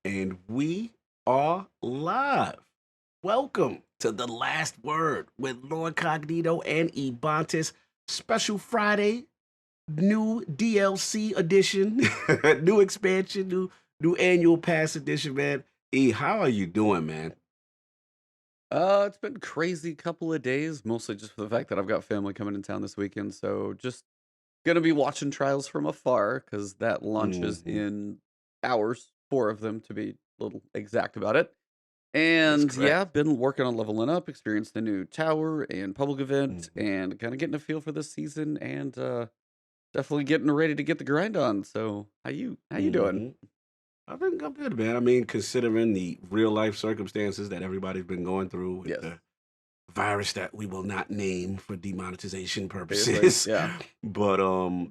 And we are live. Welcome to The Last Word with Lord Cognito and Ebontis. Special Friday, new DLC edition, new expansion, new annual pass edition, man. E, how are you doing, man? It's been crazy couple of days, mostly just for the fact that I've got family coming in town this weekend. So just gonna be watching trials from afar because that launches Hmm. in hours, four of them to be a little exact about it. That is And yeah, correct. been working on leveling up, experienced the new tower and public event, Hmm. and kind of getting a feel for this season, and definitely getting ready to get the grind on. So how you doing? Hmm. I think I'm good, man. I mean, considering the real life circumstances that everybody's been going through with Yes, the virus that we will not name for demonetization seriously, purposes. yeah. But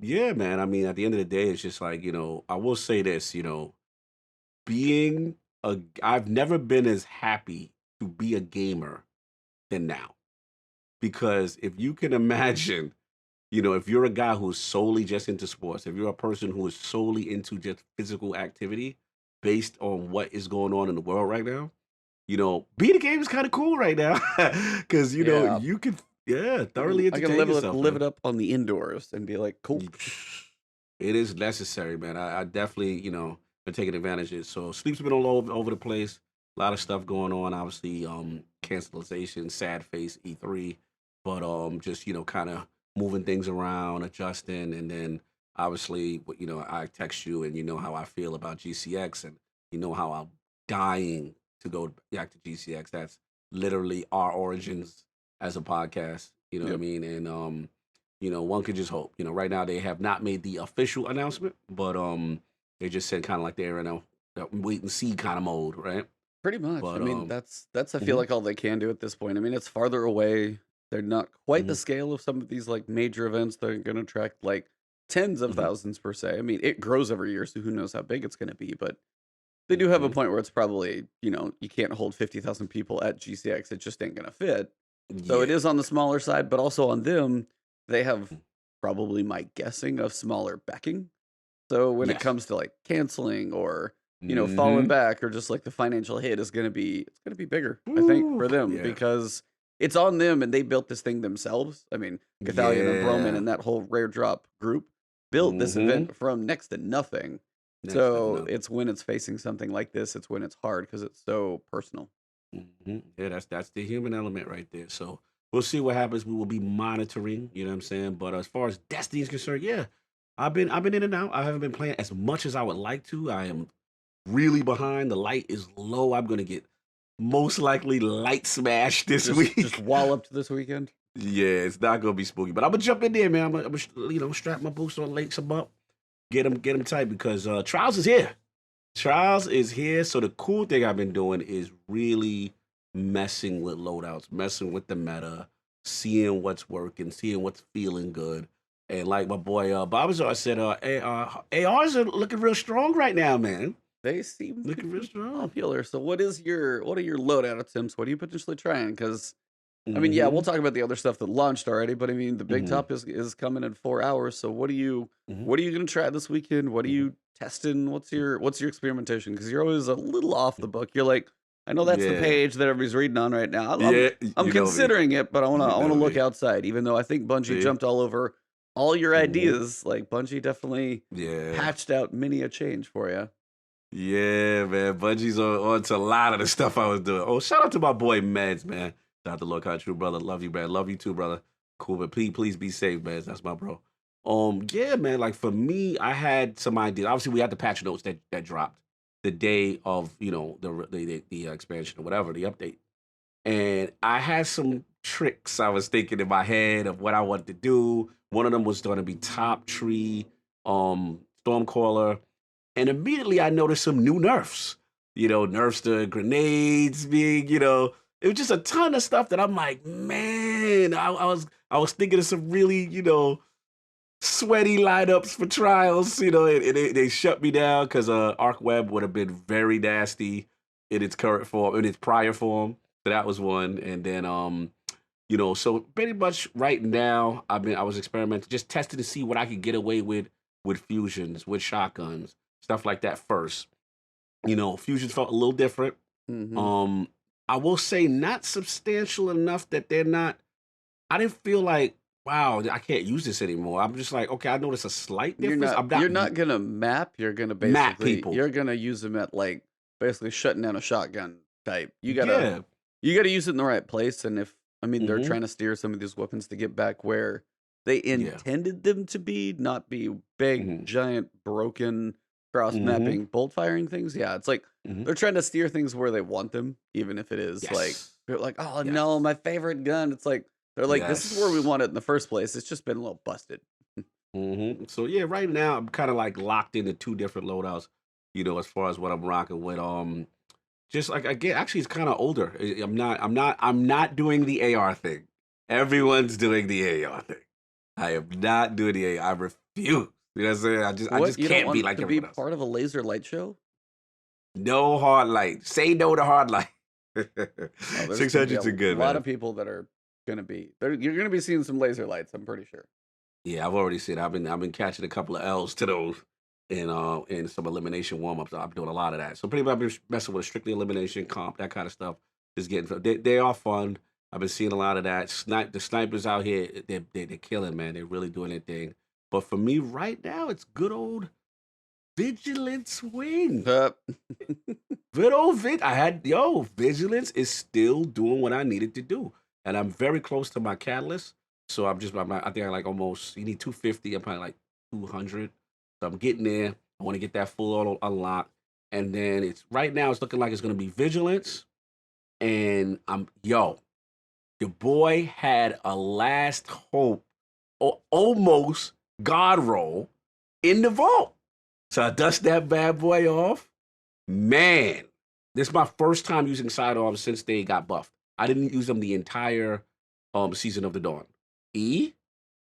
yeah, man. I mean, at the end of the day, it's just like, I will say this, being I've never been as happy to be a gamer than now. Because if you can imagine, if you're a guy who's solely just into sports, if you're a person who is solely into just physical activity based on what is going on in the world right now, being a game is kind of cool right now. Because Yeah, you can, yeah, thoroughly I can entertain yourself, live man. it up on the indoors and be like, cool. You- It is necessary, man. I definitely, been taking advantage of it. So sleep's been all over the place. A lot of stuff going on. Obviously, cancellation, sad face, E3, but just kind of moving things around, adjusting, and then obviously, I text you, and you know how I feel about GCX, and you know how I'm dying to go back to GCX. That's literally our origins as a podcast. You know what I Yep. mean? And one could just hope. Right now they have not made the official announcement, but they just said kind of like they're in a wait and see kind of mode, right? Pretty much. I But mean, that's I feel mhm, like all they can do at this point. I mean, it's farther away. They're not quite the mhm, scale of some of these like major events that are going to attract like tens of mhm, thousands per se. I mean, it grows every year, so who knows how big it's going to be. But they do have a mhm. point where it's probably you can't hold 50,000 people at GCX. It just ain't going to fit. So it Yeah. is on the smaller side, but also on them, they have probably my guessing of smaller backing. So when it Yes. comes to like canceling or falling Mhm. back or just like the financial hit is gonna be bigger, I think, Ooh, for them yeah. because it's on them and they built this thing themselves. I mean, Cathalion and Broman Yeah. and that whole rare drop group built this Mhm. event from next to nothing. Next to So nothing. it's when it's facing something like this, it's when it's hard because it's so personal. Yeah, that's the human element right there. So we'll see what happens. We will be monitoring. You know what I'm saying? But as far as Destiny is concerned, yeah, I've been in and out. I haven't been playing as much as I would like to. I am really behind. The light is low. I'm gonna get most likely light smash this Just week. walloped this weekend. Yeah, it's not gonna be spooky, but I'm gonna jump in there, man. I'm gonna strap my boots on, lace them up, get them tight because Trials is here. Trials is here. So the cool thing I've been doing is really messing with loadouts, messing with the meta, seeing what's working, seeing what's feeling good. And like my boy Babazar said, ARs are looking real strong right now, man. They seem to Looking real be strong. popular. So what are your loadout attempts? What are you potentially trying? Because I mean, yeah, we'll Hmm. talk about the other stuff that launched already, but I mean, the big Hmm. top is coming in 4 hours. So Hmm. what are you gonna try this weekend? What are Hmm. you testing? What's your experimentation? Because you're always a little off the book. You're like, I know that's the Yeah. page that everybody's reading on right now. Yeah. I'm You know me. considering it, but You I wanna know look me. outside. Even though I think Bungie See? jumped all over all your Hmm. ideas, like Bungie definitely Yeah. hatched out many a change for you. Yeah, man. Bungie's on to a lot of the stuff I was doing. Oh, shout out to my boy Meds, man. Shout out to Lord Country, brother. Love you, man. Love you too, brother. Cool, but please be safe, man. That's my bro. Yeah, man. Like for me, I had some ideas. Obviously, we had the patch notes that dropped the day of the expansion or whatever, the update. And I had some tricks I was thinking in my head of what I wanted to do. One of them was going to be top tree, Stormcaller, and immediately I noticed some new nerfs. Nerfs to grenades being, it was just a ton of stuff that I'm like, man, I was thinking of some really, sweaty lineups for trials, and they shut me down because Arc Web would have been very nasty in its current form, in its prior form. So that was one. And then so pretty much right now I was experimenting, just testing to see what I could get away with fusions, with shotguns, stuff like that first. Fusions felt a little different. Hmm. Um, I will say not substantial enough that they're not. I didn't feel like, wow, I can't use this anymore. I'm just like, okay, I noticed a slight You're difference. not I'm you're not not gonna map. mad people. You're gonna use them at like basically shutting down a shotgun type. Yeah. You gotta use it in the right place. And if I mean they're Hmm. trying to steer some of these weapons to get back where they Yeah. intended them to be, not be big, Hmm. giant, broken, cross Hmm. mapping, bolt firing things. Yeah, it's like Hmm. they're trying to steer things where they want them, even if it is like Yes. they're like, oh no, Yes. my favorite gun. It's like they're like, this is where we Yes. want it in the first place. It's just been a little busted. So yeah, right now I'm kind of like locked into two different loadouts. As far as what I'm rocking with. Just like I get, actually, it's kind of older. I'm not doing the AR thing. Everyone's doing the AR thing. I am not doing the AR. I refuse. You know what I'm saying? I What? just You don't can't be want like to be everyone else. part of a laser light show? No hard light. Say no to hard light. Oh, there's gonna be 600s a are good, lot man. of people that are gonna be there. You're gonna be seeing some laser lights, I'm pretty sure. Yeah, I've already seen. I've been catching a couple of L's to those in some elimination warm ups. I'm doing a lot of that. So pretty much I've been messing with strictly elimination comp, that kind of stuff. Just getting they are fun. I've been seeing a lot of that. The snipers out here, they're killing, man. They're really doing their thing. But for me right now, it's good old vigilance wing. Uh, Good old vigilance is still doing what I needed to do, and I'm very close to my catalyst. So I think I like almost. You need 250. I'm probably like 200. So I'm getting there. I want to get that full auto unlocked, and then it's right now. It's looking like it's gonna be vigilance, and your boy had a last hope, or almost God roll in the vault. So I dust that bad boy off. Man, this is my first time using sidearms since they got buffed. I didn't use them the entire season of the Dawn. E,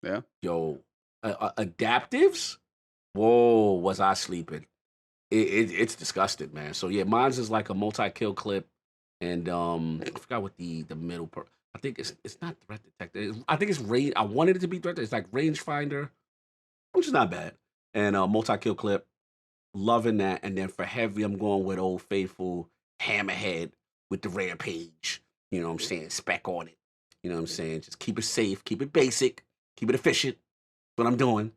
yeah. yo, adaptives. Whoa, was I sleeping? It's disgusting, man. So yeah, mine's is like a multi-kill clip, and I forgot what the middle part. I think it's not threat detector. I think it's range. I wanted it to be threat. It's like rangefinder, which is not bad, and multi-kill clip. Loving that. And then for heavy, I'm going with old faithful hammerhead with the rampage. You know what I'm saying? Spec on it. You know what I'm saying? Just keep it safe, keep it basic, keep it efficient. That's what I'm doing.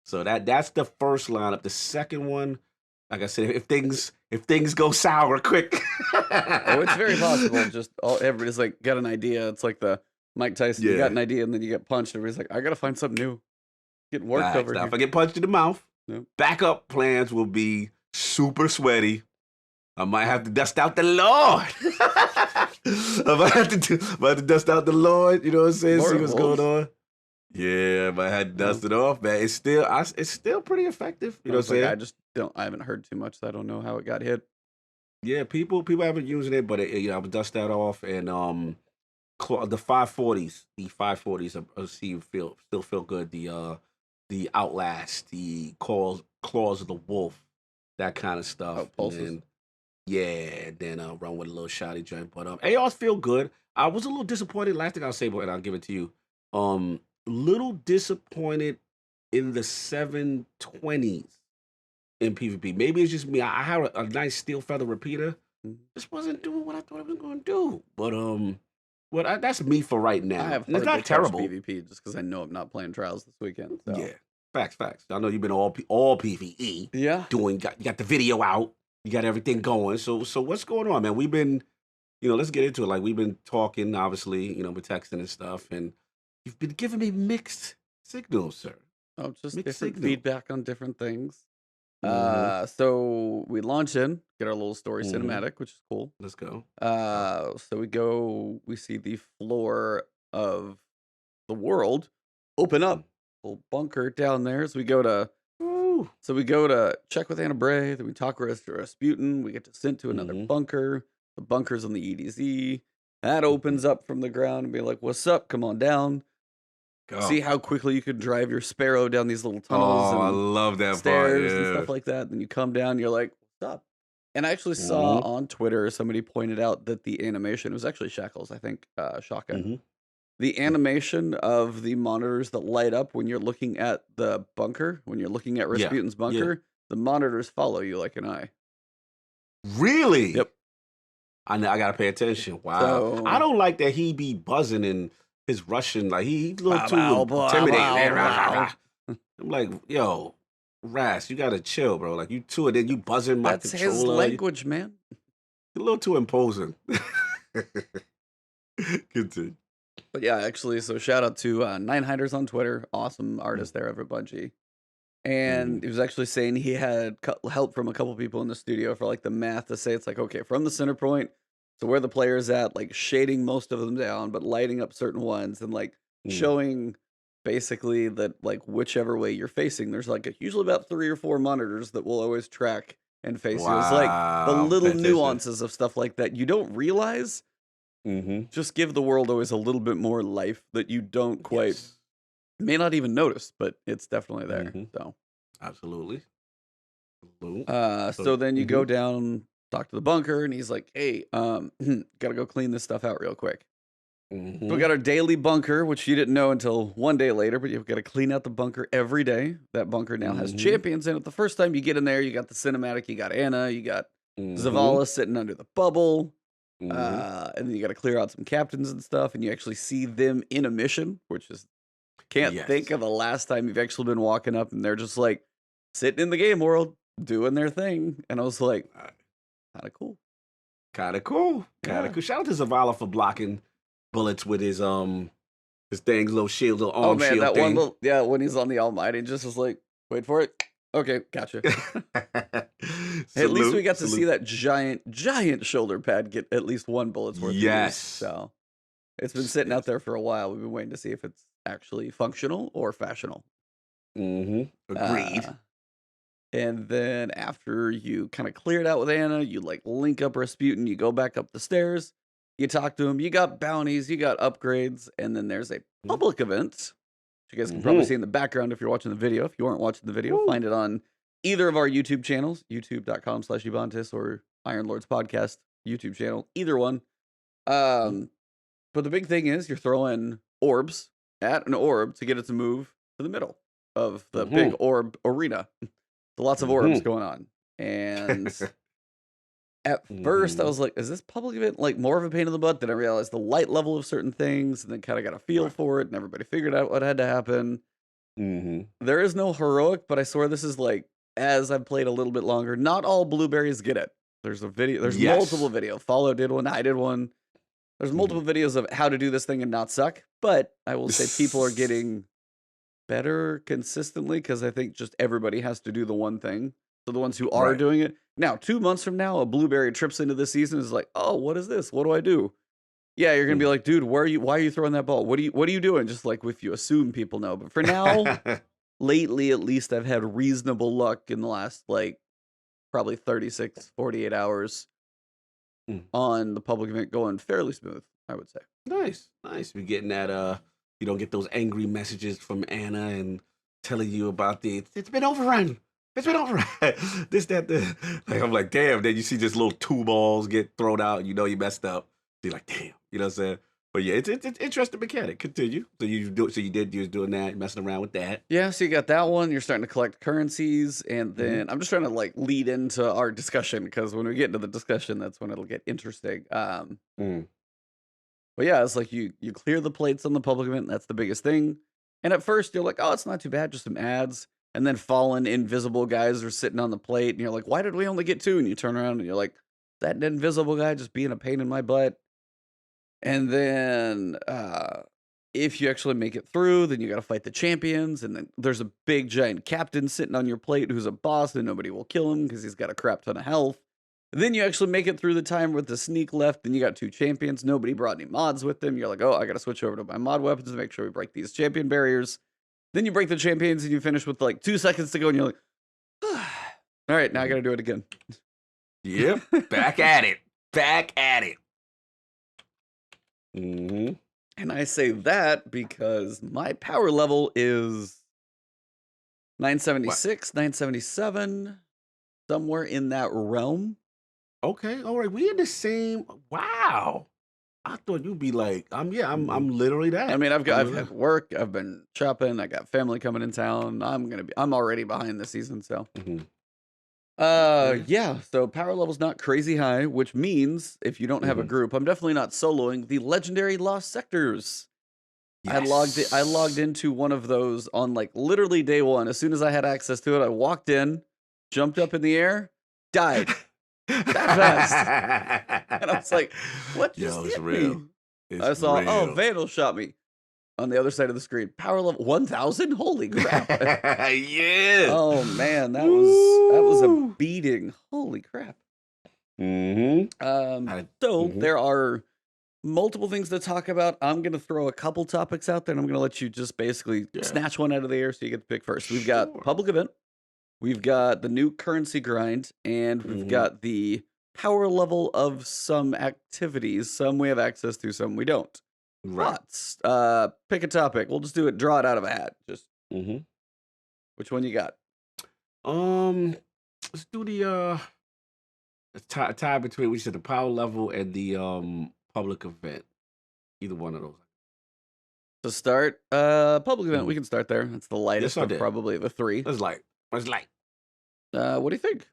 So that's the first lineup. The second one, like I said, if things go sour quick. Oh, it's very possible. Just everybody's like got an idea. It's like the Mike Tyson. You got Yeah. an idea, and then you get punched. Everybody's like, I gotta find something new. Getting worked Facts. over Now if here. I get punched in the mouth, Nope. backup plans will be super sweaty. I might have to dust out the Lord. I might have to dust out the Lord. You know what I'm saying? Lord See of what's going Wolves. on. Yeah, I might have to Oh, dust it off, man. It's still pretty effective. You I know was what I'm like, saying? I just don't. I haven't heard too much, so I don't know how it got hit. Yeah, people haven't using it, but I would dust that off and the 540s, still feel good. The Outlast, the claws of the wolf, that kind of Oh, stuff, and pulses. then yeah, then run with a little shoddy joint. But ARs feel good. I was a little disappointed. Last thing I'll say, and I'll give it to you. Little disappointed in the 720s in PvP. Maybe it's just me. I had a nice steel feather repeater. Mhm. This wasn't doing what I thought it was going to do. But that's me for right I now, have and it's hardly not touched terrible. PvP just because I know I'm not playing trials this weekend. So Yeah, facts. I know you've been all PvE yeah, doing. You got the video out. You got everything going. So what's going on, man? We've been let's get into it. Like we've been talking, obviously, we're texting and stuff, and you've been giving me mixed signals, sir. oh, just Mixed different signal. feedback on different things. Mm-hmm. So we launch in, get our little story Mm-hmm. cinematic, which is cool. Let's go. Go. So we see the floor of the world open Mm. up, little bunker down there. Woo. So we go to check with Anna Bray, then we talk with Rasputin. We get to sent to another Mm-hmm. bunker. The bunker's on the EDZ. That opens up from the ground and be like, "What's up? Come on down." See Go. how quickly you could drive your Sparrow down these little tunnels Oh, I and love that part. stairs and Yeah. stuff like that. Then you come down, you're like, "What's up?" And I actually saw Mm-hmm. on Twitter somebody pointed out that the animation, it was actually Shackles, I think, Shaka. Mm-hmm. The animation of the monitors that light up when you're looking at the bunker, when you're looking at Yeah. Rasputin's Yeah. bunker, the monitors follow you like an eye. Really? Yep. I gotta pay attention. Wow. I So don't like that he be buzzing in his Russian. Like he's a little bow too bow bow intimidating. bow Rah, rah, rah. bow. I'm like, yo, Ras, you gotta chill, bro. Like you too, and then you buzzing my That's his controller. You're language, man. a little too imposing. Continue. But yeah, actually, so shout out to Nine Hiders on Twitter. Awesome Mm, artist there over at Bungie. mhm, And he was actually saying he had help from a couple people in the studio for like the math to say it's like, okay, from the center point to where the player's at, like shading most of them down, but lighting up certain ones and like mm. showing basically that like whichever way you're facing, there's like usually about 3 or 4 monitors that will always track and face you. It's like the Wow. Pay little attention. nuances of stuff like that you don't realize Mm-hmm. just give the world always a little bit more life that you don't quite Yes. may not even notice, but it's definitely there. Mm-hmm. So Absolutely. Absolute. so So, then you mm-hmm. go down, talk to the bunker, and he's like, "Hey, gotta go clean this stuff out real quick." So we Mm-hmm. got our daily bunker, which you didn't know until one day later, but you've got to clean out the bunker every day. That bunker now has Mm-hmm. champions in it. The first time you get in there, you got the cinematic, you got Anna, you got Mm-hmm. Zavala sitting under the bubble, Mm-hmm. and then you got to clear out some captains and stuff, and you actually see them in a mission, which is can't think Yes. of the last time you've actually been walking up and they're just like sitting in the game world doing their thing, and I was like, kind of cool. Kind of cool. Kind of Yeah. cool. Shout out to Zavala for blocking bullets with his thing's little shield, little Oh arm man, shield that one thing. little yeah, when he's on the Almighty, just was like, wait for it. Okay, gotcha. At least we Salute. got to see Salute. that giant shoulder pad get at least one bullet's worth of use. Yes. So it's been sitting out Yes. there for a while. We've been waiting to see if it's actually functional or fashional. Mm-hmm. Agreed. And then after you kind of clear it out with Anna, you like link up Rasputin, you go back up the stairs, you talk to him, you got bounties, you got upgrades, and then there's a public event, which you guys can probably Mm-hmm. see in the background if you're watching the video. If you aren't watching the video, Woo. find it on either of our YouTube channels, youtube.com/Ubantis or Iron Lords Podcast YouTube channel, either one. But the big thing is you're throwing orbs at an orb to get it to move to the middle of the big Mm-hmm. orb arena. So lots of orbs going on. And at first I Mm-hmm. was like, is this public event like more of a pain in the butt? Then I realized the light level of certain things and then kind of got a feel Right. for it and everybody figured out what had to happen. Mm-hmm. There is no heroic, but I swear this is like, as I've played a little bit longer, not all blueberries get it. There's a video, there's multiple Yes. videos. Follow did one, I did one. There's multiple videos of how to do this thing and not suck, but I will say people are getting better consistently because I think just everybody has to do the one thing. So the ones who are Right. doing it now, 2 months from now, a blueberry trips into the season is like, oh, what is this? What do I do? Yeah, you're gonna be like, dude, where are you? Why are you throwing that ball? What are you doing? Just like if you assume people know. But for now, lately at least, I've had reasonable luck in the last like probably 36, 48 hours on the public event going fairly smooth, I would say. Nice. Nice. We're getting that you don't get those angry messages from Anna and telling you about it's been overrun. It's been overrun. This, that, the like I'm like, damn, then you see just little 2 balls get thrown out, you know you messed up. You're like, damn, you know what I'm saying? But yeah, it's interesting mechanic. Continue. So you was doing that, messing around with that. Yeah, so you got that one. You're starting to collect currencies, and then I'm just trying to like lead into our discussion because when we get into the discussion, that's when it'll get interesting. But yeah, it's like you clear the plates on the public event. That's the biggest thing. And at first, you're like, oh, it's not too bad, just some ads. And then fallen invisible guys are sitting on the plate, and you're like, why did we only get 2? And you turn around and you're like, that invisible guy just being a pain in my butt. And then if you actually make it through, then you got to fight the champions. And then there's a big giant captain sitting on your plate who's a boss, and nobody will kill him because he's got a crap ton of health. And then you actually make it through the time with the sneak left. Then you got 2 champions. Nobody brought any mods with them. You're like, oh, I got to switch over to my mod weapons to make sure we break these champion barriers. Then you break the champions and you finish with like 2 seconds to go. And you're like, all right, now I got to do it again. Yep. Back at it. Back at it. Mm-hmm. And I say that because my power level is 976, 977, somewhere in that realm. Okay. All right. We in the same. Wow. I thought you'd be like, I'm literally that. I mean, I've had work, I've been shopping, I got family coming in town. I'm already behind this season, so. Yeah. Yeah, so power level's not crazy high, which means if you don't have a Hmm. group, I'm definitely not soloing the legendary Lost Sectors. I logged Yes. into one of those on like literally day one. As soon as I had access to it, I walked in, jumped up in the air, died that fast. And I was like, what just Yo, it's hit me? real. It's I saw, oh, real. Vandal shot me on the other side of the screen. Power level 1000? Holy crap. Yeah. Oh man, that was a Woo. beating. Holy crap. Mm-hmm. So Mm-hmm. there are multiple things to talk about. I'm going to throw a couple topics out there and I'm going to let you just basically Yeah. snatch one out of the air so you get to pick first. We've got Sure. public event, we've got the new currency grind, and we've Mm-hmm. got the power level of some activities. Some we have access to, some we don't. Right. But pick a topic. We'll just do it, draw it out of a hat. Just Mm-hmm. which one you got? Let's do the tie between we said the power level and the public event. Either one of those. To start, public event, we Mhm. can start there. It's the Yes, lightest I of did. probably the three. Let's like. Let's like. What do you think?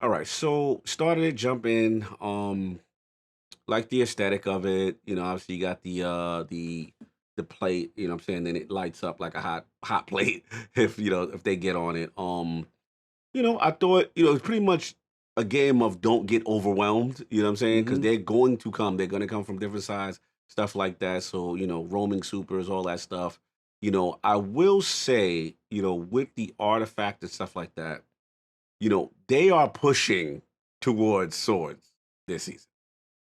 All right. So started it, jump in. Like the aesthetic of it. Obviously you got the plate. You know what I'm saying? Then it lights up like a hot plate if they get on it. I thought it's pretty much a game of don't get overwhelmed. You know what I'm saying? Because Hmm. they're going to come. They're going to come from different sides, stuff like that. So roaming supers, all that stuff. I will say, with the artifact and stuff like that, they are pushing towards swords this season.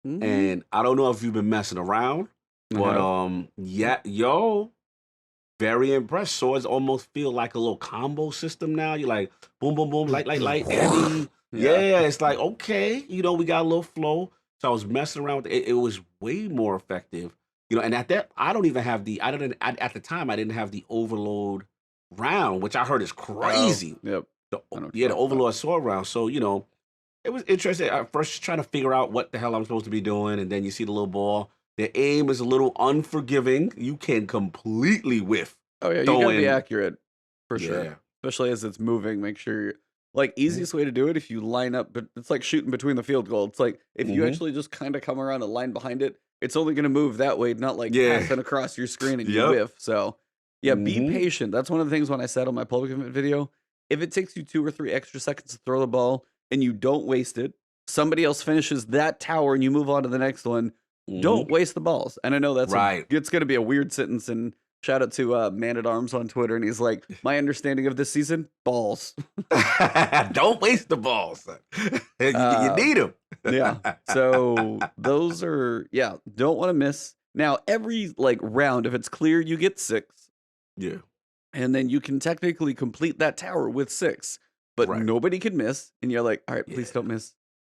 Hmm. And I don't know if you've been messing around, I but have. yeah, yo, very impressed. Swords almost feel like a little combo system now. You're like boom, boom, boom, light, heavy. Yeah. Yeah, it's like okay, we got a little flow. So I was messing around with it. It was way more effective. And at that, I don't even have the. I didn't at the time. I didn't have the overload round, which I heard is Oh, crazy. yep. The, I know what yeah, you're the talking about. overload sword round. So it was interesting at first trying to figure out what the hell I'm supposed to be doing, and then you see the little ball. The aim is a little unforgiving. You can completely whiff Oh yeah, you got to be throwing. accurate for sure, Yeah. especially as it's moving. Make sure you're like easiest way to do it if you line up, but it's like shooting between the field goal. It's like if you Mm-hmm. actually just kind of come around and line behind it, it's only going to move that way, not like Yeah. passing across your screen and you Yep. whiff. So yeah, be Mm-hmm. patient. That's one of the things when I said on my public event video, if it takes you 2 or 3 extra seconds to throw the ball and you don't waste it, somebody else finishes that tower and you move on to the next one. Don't Mm-hmm. waste the balls. And I know Right. it's going to be a weird sentence, and shout out to Man at Arms on Twitter, and he's like, "My understanding of this season, balls." Don't waste the ball, son. You Uh, need them. yeah. So those are don't want to miss. Now every like round, if it's clear, you get 6, Yeah. and then you can technically complete that tower with 6, but Right. nobody can miss. And you're like, all right, please Yeah.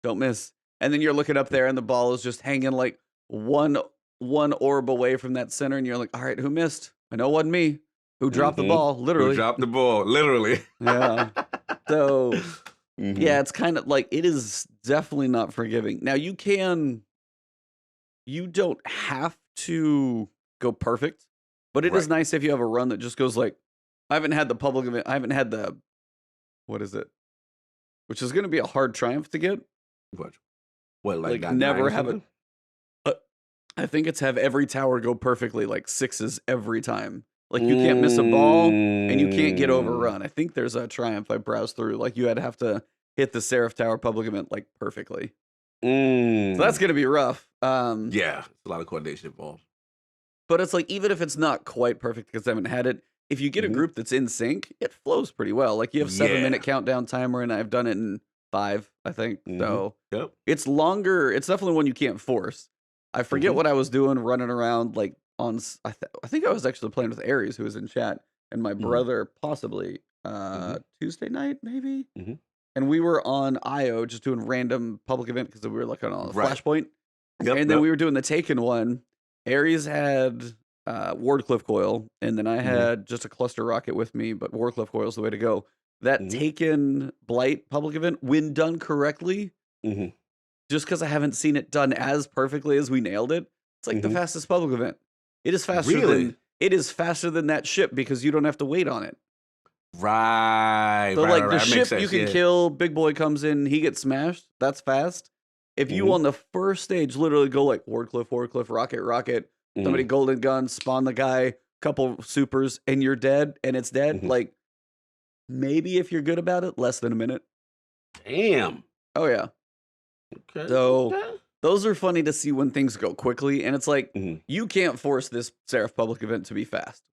don't miss. And then you're looking up there, and the ball is just hanging like one orb away from that center, and you're like, all right, who missed? I know it wasn't me. Who dropped the Mm-hmm. ball? Who Literally. dropped the ball? Literally. Yeah. So Mm-hmm. yeah, it's kind of like it is definitely not forgiving. Now you don't have to go perfect, but it is Right. nice if you have a run that just goes like I haven't had the public event, I haven't had the what is it? Which is going to be a hard triumph to get. What? What? Like Like not nine never or have it. something? I think it's have every tower go perfectly, like 6s every time. Like you can't miss a ball and you can't get Mm. overrun. I think there's a triumph I browsed through. Like you had to have to hit the Seraph Tower public event like perfectly. So that's Mm. gonna be rough. Yeah, it's a lot of coordination involved. But it's like even if it's not quite perfect because I haven't had it, if you get a Hmm. group that's in sync, it flows pretty well. Like you have 7 minute Yeah. countdown timer, and I've done it in 5, I think. Hmm. So Yep. it's longer. It's definitely one you can't force. I forget Hmm. what I was doing running around like I think I was actually playing with Aries who was in chat and my Hmm. brother possibly Hmm. Tuesday night maybe. Hmm. And we were on IO just doing random public event because we were like on a Right. flashpoint. Yep. And then Yep. we were doing the Taken one. Aries had Wardcliff Coil, and then I Hmm. had just a cluster rocket with me, but Wardcliff Coil is the way to go. That Hmm. Taken Blight public event, when done correctly, Hmm. just because I haven't seen it done as perfectly as we nailed it, it's like the Hmm. fastest public event. It is Really? faster than that ship because you don't have to wait on it. Right, So right, like right, the right. That makes ship you sense. can Yeah. kill, big boy comes in, he gets smashed. That's fast. If you hmm on the first stage literally go like Ward Cliff, Rocket, Rocket, somebody hmm golden gun, spawn the guy, couple supers, and you're dead, and it's dead. hmm Like maybe if you're good about it, less than a minute. Damn. Oh yeah. Okay. So Okay. those are funny to see when things go quickly, and it's like hmm you can't force this Seraph Public event to be fast.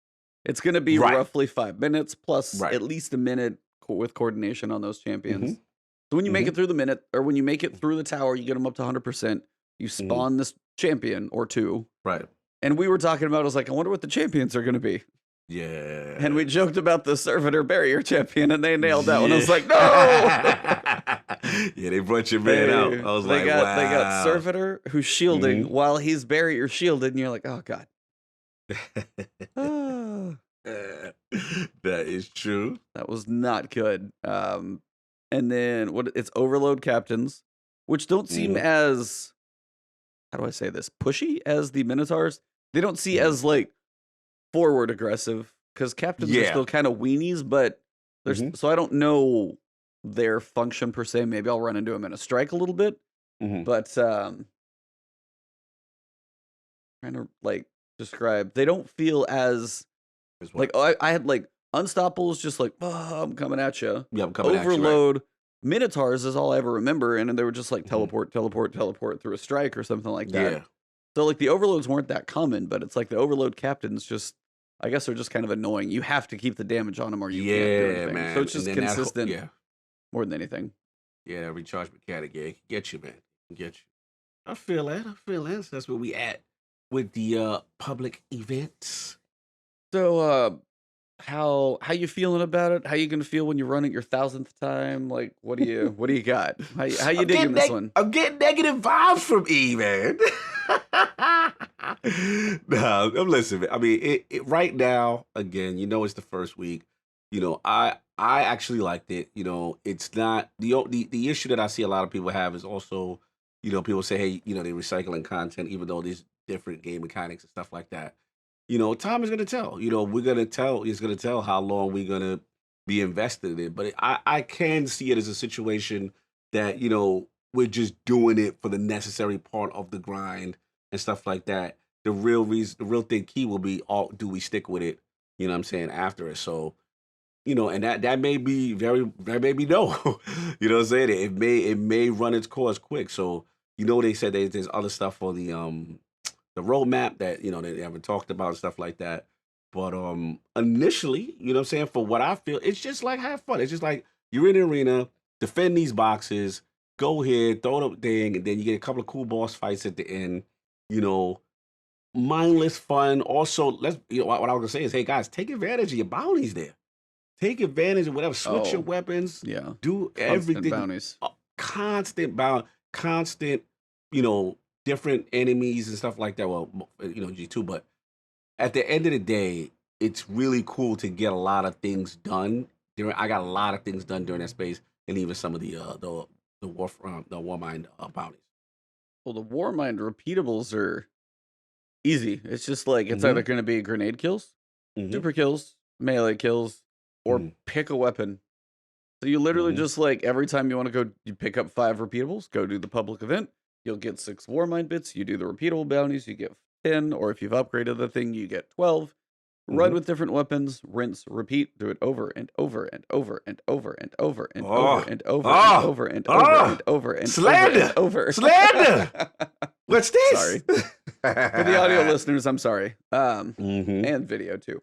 It's going to be Right. roughly 5 minutes plus Right. at least a minute with coordination on those hmm champions. So when you make hmm it through the minute, or when you make it through the tower, you get them up to 100%. You hmm spawn this champion or two, Right. and we were talking about. I was like, I wonder what the champions are going to be. And we Yeah. joked about the servitor barrier champion, and they nailed that one. I Yeah. was like, no. Yeah, they brought your man out. I was like, They got wow. servitor who's shielding hmm while he's barrier shielded, and you're like, oh god. Ah, That is true. that was not good. And then it's overload captains, which don't seem hmm as, how do I say this, pushy as the Minotaurs. They don't see hmm as like forward aggressive because captains are Yeah. still kind of weenies, but there's hmm so I don't know their function per se. Maybe I'll run into them in a strike a little bit, hmm but trying to like describe, they don't feel as Is like, what? oh, I had like Unstoppables, just like, oh, I'm coming at you. Yeah, I'm coming at you. Right. Overload, Minotaurs is all I ever remember, and then they were just like hmm teleport through a strike or something like that. Yeah. So like the overloads weren't that common, but it's like the overload captains just, I guess they're just kind of annoying. You have to keep the damage on them or you can't do Yeah, anything. man. So it's And just then that consistent yeah. more than anything. Yeah, that recharge mechanic, yeah, it can get you, man. It can get you. I feel that. I feel that. So that's where we at with the public events. So how you feeling about it? How you gonna feel when you run it your 1,000th time? Like what do you got? How you digging this one? I'm getting negative vibes from E, man. No, I'm listening. Man. I mean, right now, again, it's the first week. I actually liked it. It's not the issue that I see a lot of people have is also, people say, hey, they're recycling content, even though there's different game mechanics and stuff like that. Time is gonna tell. We're gonna tell. It's gonna tell how long we're gonna be invested in it. But I can see it as a situation that we're just doing it for the necessary part of the grind and stuff like that. The real reason, the real thing, key will be, all do we stick with it? You know what I'm saying, after it. So and that may be that may be no. You know what I'm saying? It may run its course quick. So they said there's other stuff for the roadmap that they haven't talked about and stuff like that. But initially, what I'm saying, for what I feel, it's just like have fun. It's just like you're in the arena, defend these boxes, go here, throw the thing, and then you get a couple of cool boss fights at the end. You know, Mindless fun. Also, what I was gonna say is, hey guys, take advantage of your bounties there. Take advantage of whatever. Switch your Oh, weapons. yeah. Do Constant everything. bounties. Constant bound. Constant. You know, different enemies and stuff like that. Well, G2, but at the end of the day, it's really cool to get a lot of things done. I got a lot of things done during that space, and even some of the Warmind bounties. Well, the Warmind repeatables are easy. It's just like it's Mm-hmm. either going to be grenade kills, Mm-hmm. super kills, melee kills, or Mm-hmm. pick a weapon. So you literally Mm-hmm. just like every time you want to go, you pick up 5 repeatables, go do the public event. You'll get 6 Warmind bits. You do the repeatable bounties, you get 10, or if you've upgraded the thing, you get 12. Run Mm-hmm. with different weapons, rinse, repeat, do it over and over and over and over and over and over Oh, and over and oh, over and over and oh! over and over and Slander, over. slander. What's this? Sorry. For the audio listeners, I'm sorry. Mm-hmm. And video too.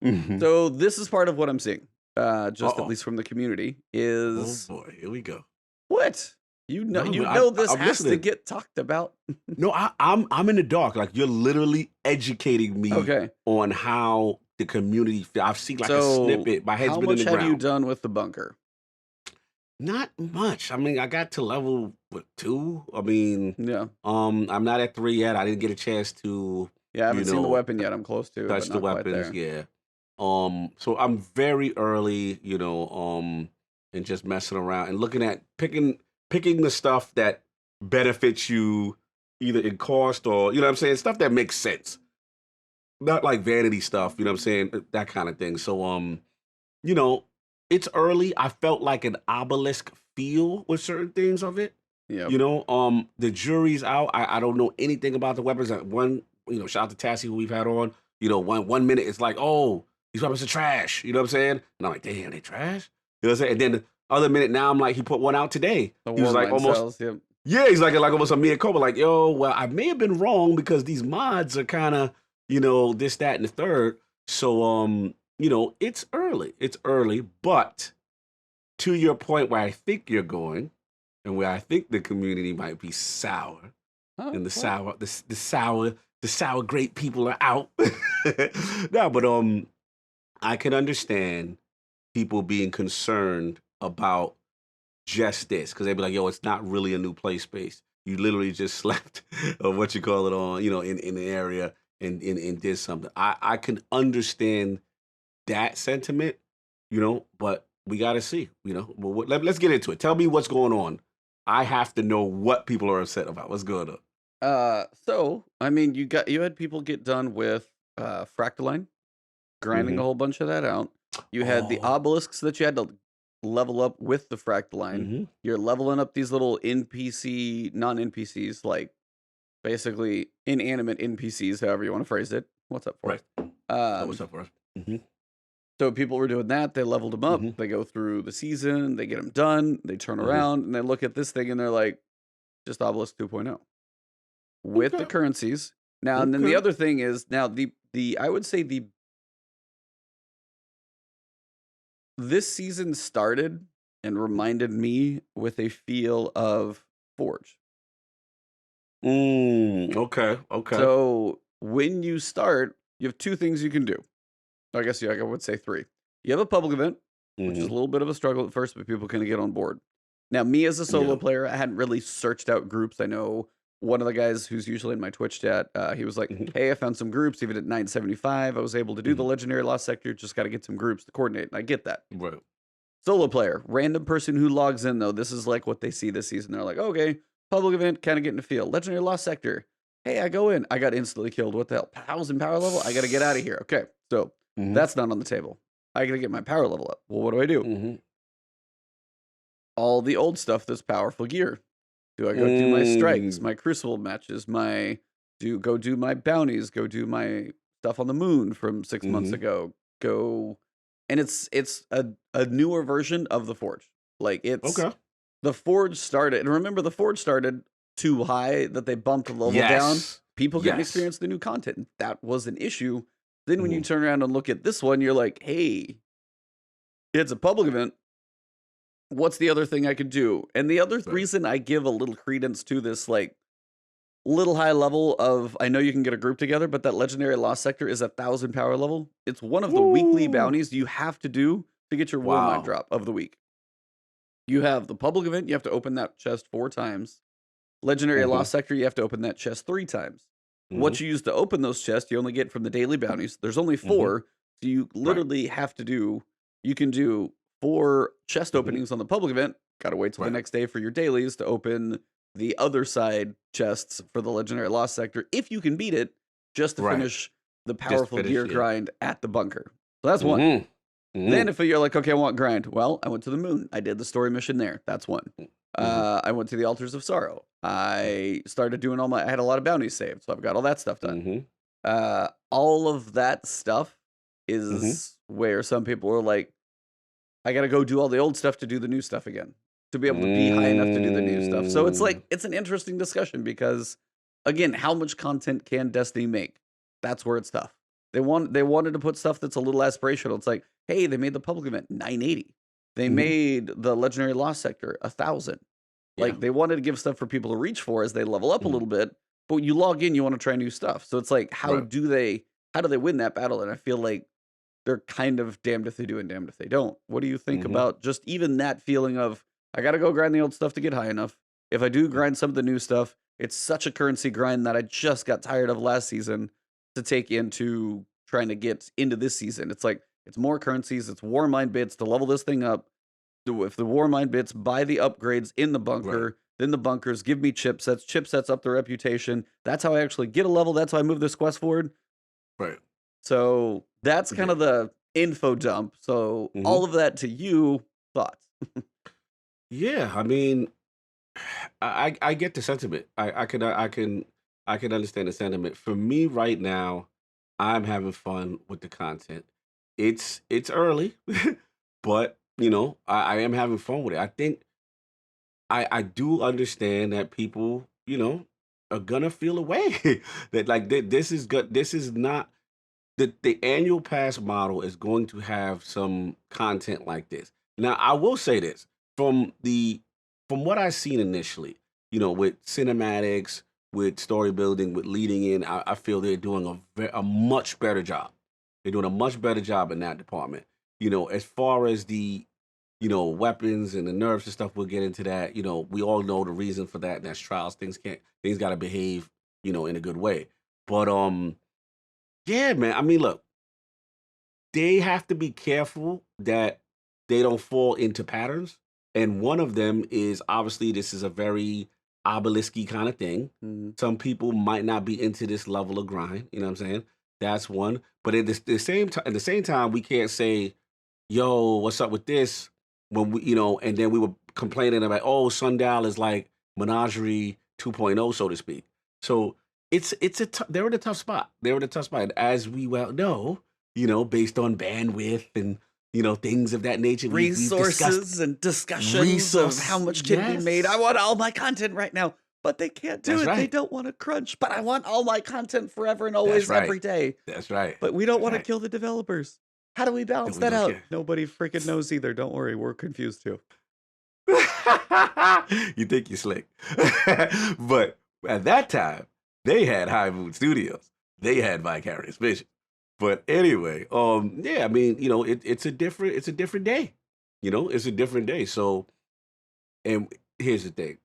Mm-hmm. So this is part of what I'm seeing, just at Uh-oh. least from the community, Oh is boy, here we go. what? You know, No, you man, know this I'm has to listening. get talked about. No, I'm in the dark. Like, you're literally educating me Okay. on how the community feel. I've seen like a So snippet. My head's how been in much the have you ground. done with the bunker? Not much. I mean, I got to level 2. I mean, Yeah. I'm not at 3 yet. I didn't get a chance to, Yeah, I you haven't seen the know, weapon yet. I'm close to, but touch the not quite weapons. there. Yeah. So I'm very early, and just messing around and looking at picking the stuff that benefits you either in cost or, what I'm saying, stuff that makes sense. Not like vanity stuff, you know what I'm saying? That kind of thing. So you know, it's early. I felt like an obelisk feel with certain things of it. Yep. The jury's out. I don't know anything about the weapons. Shout out to Tassie who we've had on. One minute it's like, oh, these weapons are trash. You know what I'm saying? And I'm like, damn, they trash. You know what I'm saying? And then the other minute now I'm like, he put one out today. The He was like Warmind almost, cells, yep. yeah, he's like almost a mea culpa, like, yo, well, I may have been wrong because these mods are kind of, this, that, and the third. So, it's early. It's early, but to your point where I think you're going, and where I think the community might be sour, Oh, and what? the sour grape people are out. No, but I can understand people being concerned about just this because they'd be like, "Yo, it's not really a new play space. You literally just slept, or what you call it, on in the area and did something." I can understand that sentiment, but we got to see, But let's get into it. Tell me what's going on. I have to know what people are upset about. What's going on? So I mean, you had people get done with Fractaline, grinding Mm-hmm. a whole bunch of that out. You had the Oh. obelisks that you had to level up with the Fractaline. Mm-hmm. You're leveling up these little non-NPCs, like basically inanimate NPCs, however you want to phrase it. What's up, Right. Forrest? Oh, what's up for us? Mm-hmm. So people were doing that. They leveled them up. Mm-hmm. They go through the season. They get them done. They turn Mm-hmm. around and they look at this thing and they're like, just Obelisk 2.0 with the Okay. currencies. Now, and then the Okay. other thing is now I would say this season started and reminded me with a feel of Forge. Okay. Okay. So when you start, you have two things you can do. I guess I would say three. You have a public event, which is a Mm-hmm. little bit of a struggle at first, but people kind of get on board. Now, me as a solo Yeah. player, I hadn't really searched out groups. I know one of the guys who's usually in my Twitch chat, he was like, Mm-hmm. hey, I found some groups. Even at 975, I was able to do the Mm-hmm. Legendary Lost Sector. Just got to get some groups to coordinate. And I get that. Right. Solo player, random person who logs in, though, this is like what they see this season. They're like, okay, public event, kind of getting a feel. Legendary Lost Sector. Hey, I go in. I got instantly killed. What the hell? 1,000 power level? I got to get out of here. Okay, so Mm-hmm. that's not on the table. I got to get my power level up. Well, what do I do? Mm-hmm. All the old stuff that's powerful gear. Do I go do my strikes, my crucible matches, go do my bounties, go do my stuff on the moon from 6 months Mm-hmm. ago, go, and it's a newer version of the Forge. Like Okay. the Forge started, and remember the Forge started too high that they bumped the level down. Yes. People couldn't Yes. experience the new content. And that was an issue. Then when you Mhm. turn around and look at this one, you're like, hey, it's a public event. What's the other thing I could do? And the other Right. reason I give a little credence to this, like, little high level of, I know you can get a group together, but that Legendary Lost Sector is 1,000 power level. It's one of the weekly Woo! bounties you have to do to get your War Mine Wow. drop of the week. You have the public event, you have to open that chest 4 times. Legendary Mhm. Lost Sector, you have to open that chest 3 times. Mhm. What you use to open those chests, you only get from the daily bounties. There's only Mhm. 4, so you Right. literally have to do, you can do 4 chest Mhm. openings on the public event. Got to wait till the Right. next day for your dailies to open the other side chests for the Legendary Lost Sector, if you can beat it, just to Right. finish the Just powerful finish, gear yeah. grind at the bunker. So that's one. Mhm. Then Mhm. if you're like, okay, I want grind. Well, I went to the moon. I did the story mission there. That's one. Mhm. I went to the Altars of Sorrow. I started doing I had a lot of bounties saved, so I've got all that stuff done. Mhm. All of that stuff Mhm. is where some people are like, I got to go do all the old stuff to do the new stuff again, to be able to be high enough to do the new stuff. So it's like, it's an interesting discussion because, again, how much content can Destiny make? That's where it's tough. They wanted to put stuff that's a little aspirational. It's like, hey, they made the public event 980. They Mhm. made the Legendary Lost Sector 1,000. Yeah. Like, they wanted to give stuff for people to reach for as they level up a Mhm. little bit. But when you log in, you want to try new stuff. So it's like, how Right. do they win that battle? And I feel like they're kind of damned if they do and damned if they don't. What do you think Mhm. about just even that feeling of, I got to go grind the old stuff to get high enough. If I do grind some of the new stuff, it's such a currency grind that I just got tired of last season to take into trying to get into this season. It's like, it's more currencies, it's War Mine bits to level this thing up. If the War Mine bits buy the upgrades in the bunker, Right. then the bunkers give me chipsets. Chipsets up the reputation. That's how I actually get a level. That's how I move this quest forward. Right. So that's kind Yeah. of the info dump. So Hmm. all of that to you, thoughts? Yeah, I mean, I get the sentiment. I can understand the sentiment. For me right now, I'm having fun with the content. It's early, but I am having fun with it. I think I do understand that people, are gonna feel away that like this is good. This is not the annual pass model is going to have some content like this. Now, I will say this from what I've seen initially, with cinematics, with story building, with leading in, I feel they're doing a much better job. They're doing a much better job in that department. As far as the weapons and the nerfs and stuff, we'll get into that. We all know the reason for that, and that's trials. Things got to behave, in a good way. But yeah, man. I mean, look, they have to be careful that they don't fall into patterns. And one of them is obviously this is a very obelisky kind of thing. Mhm. Some people might not be into this level of grind. You know what I'm saying? That's one. But at the same time, we can't say, "Yo, what's up with this?" When and then we were complaining about, "Oh, Sundial is like Menagerie 2.0, so to speak." So they're in a tough spot. They're in a tough spot, and as we well know, based on bandwidth and things of that nature. We've discussed Resources and discussions of how resource. much can be made. I Yes, want all my content right now, but they can't do that's it. They right. don't want to crunch, but I want all my content forever and That's always right. every day. That's right. But we don't That's want to right. kill the developers. How do we And balance we that don't out? care. Nobody freaking knows either. Don't worry, we're confused too. You think you're slick, but at that time they had High Moon Studios. They had Vicarious Vision. But anyway, yeah, I mean, it's a different day. It's a different day. So, and here's the thing: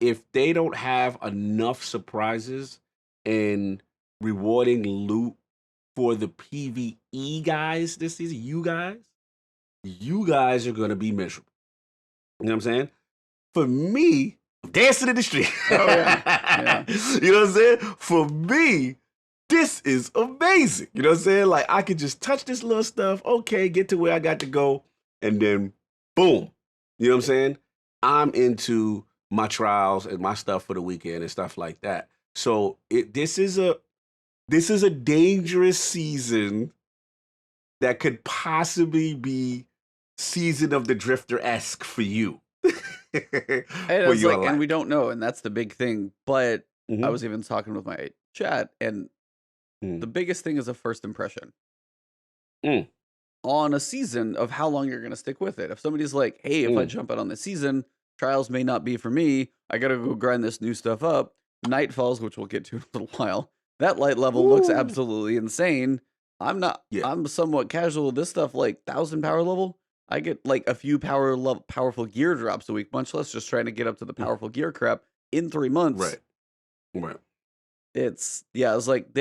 if they don't have enough surprises and rewarding loot for the PVE guys this season, you guys are gonna be miserable. You know what I'm saying? For me, I'm dancing in the street. Oh yeah, yeah. You know what I'm saying? For me, this is amazing. You know what I'm saying? Like I could just touch this little stuff, okay, get to where I got to go, and then boom. You know what I'm saying? I'm into my trials and my stuff for the weekend and stuff like that. So this is a dangerous season that could possibly be season of the drifter esque for you. And For it's your like, and we life. don't know, and that's the big thing. But I Hmm. was even talking with my chat, and the Mm. biggest thing is a first impression Mm. on a season of how long you're going to stick with it. If somebody's like, hey, if I Mm. jump out on the season, trials may not be for me. I got to go grind this new stuff up. Night Falls, which we'll get to in a little while. That light level looks Woo. absolutely insane. I'm not, Yeah. I'm somewhat casual with this stuff, like 1,000 power level. I get like a few powerful gear drops a week, much less just trying to get up to the Mm. powerful gear crap in 3 months. Right. Right. It's like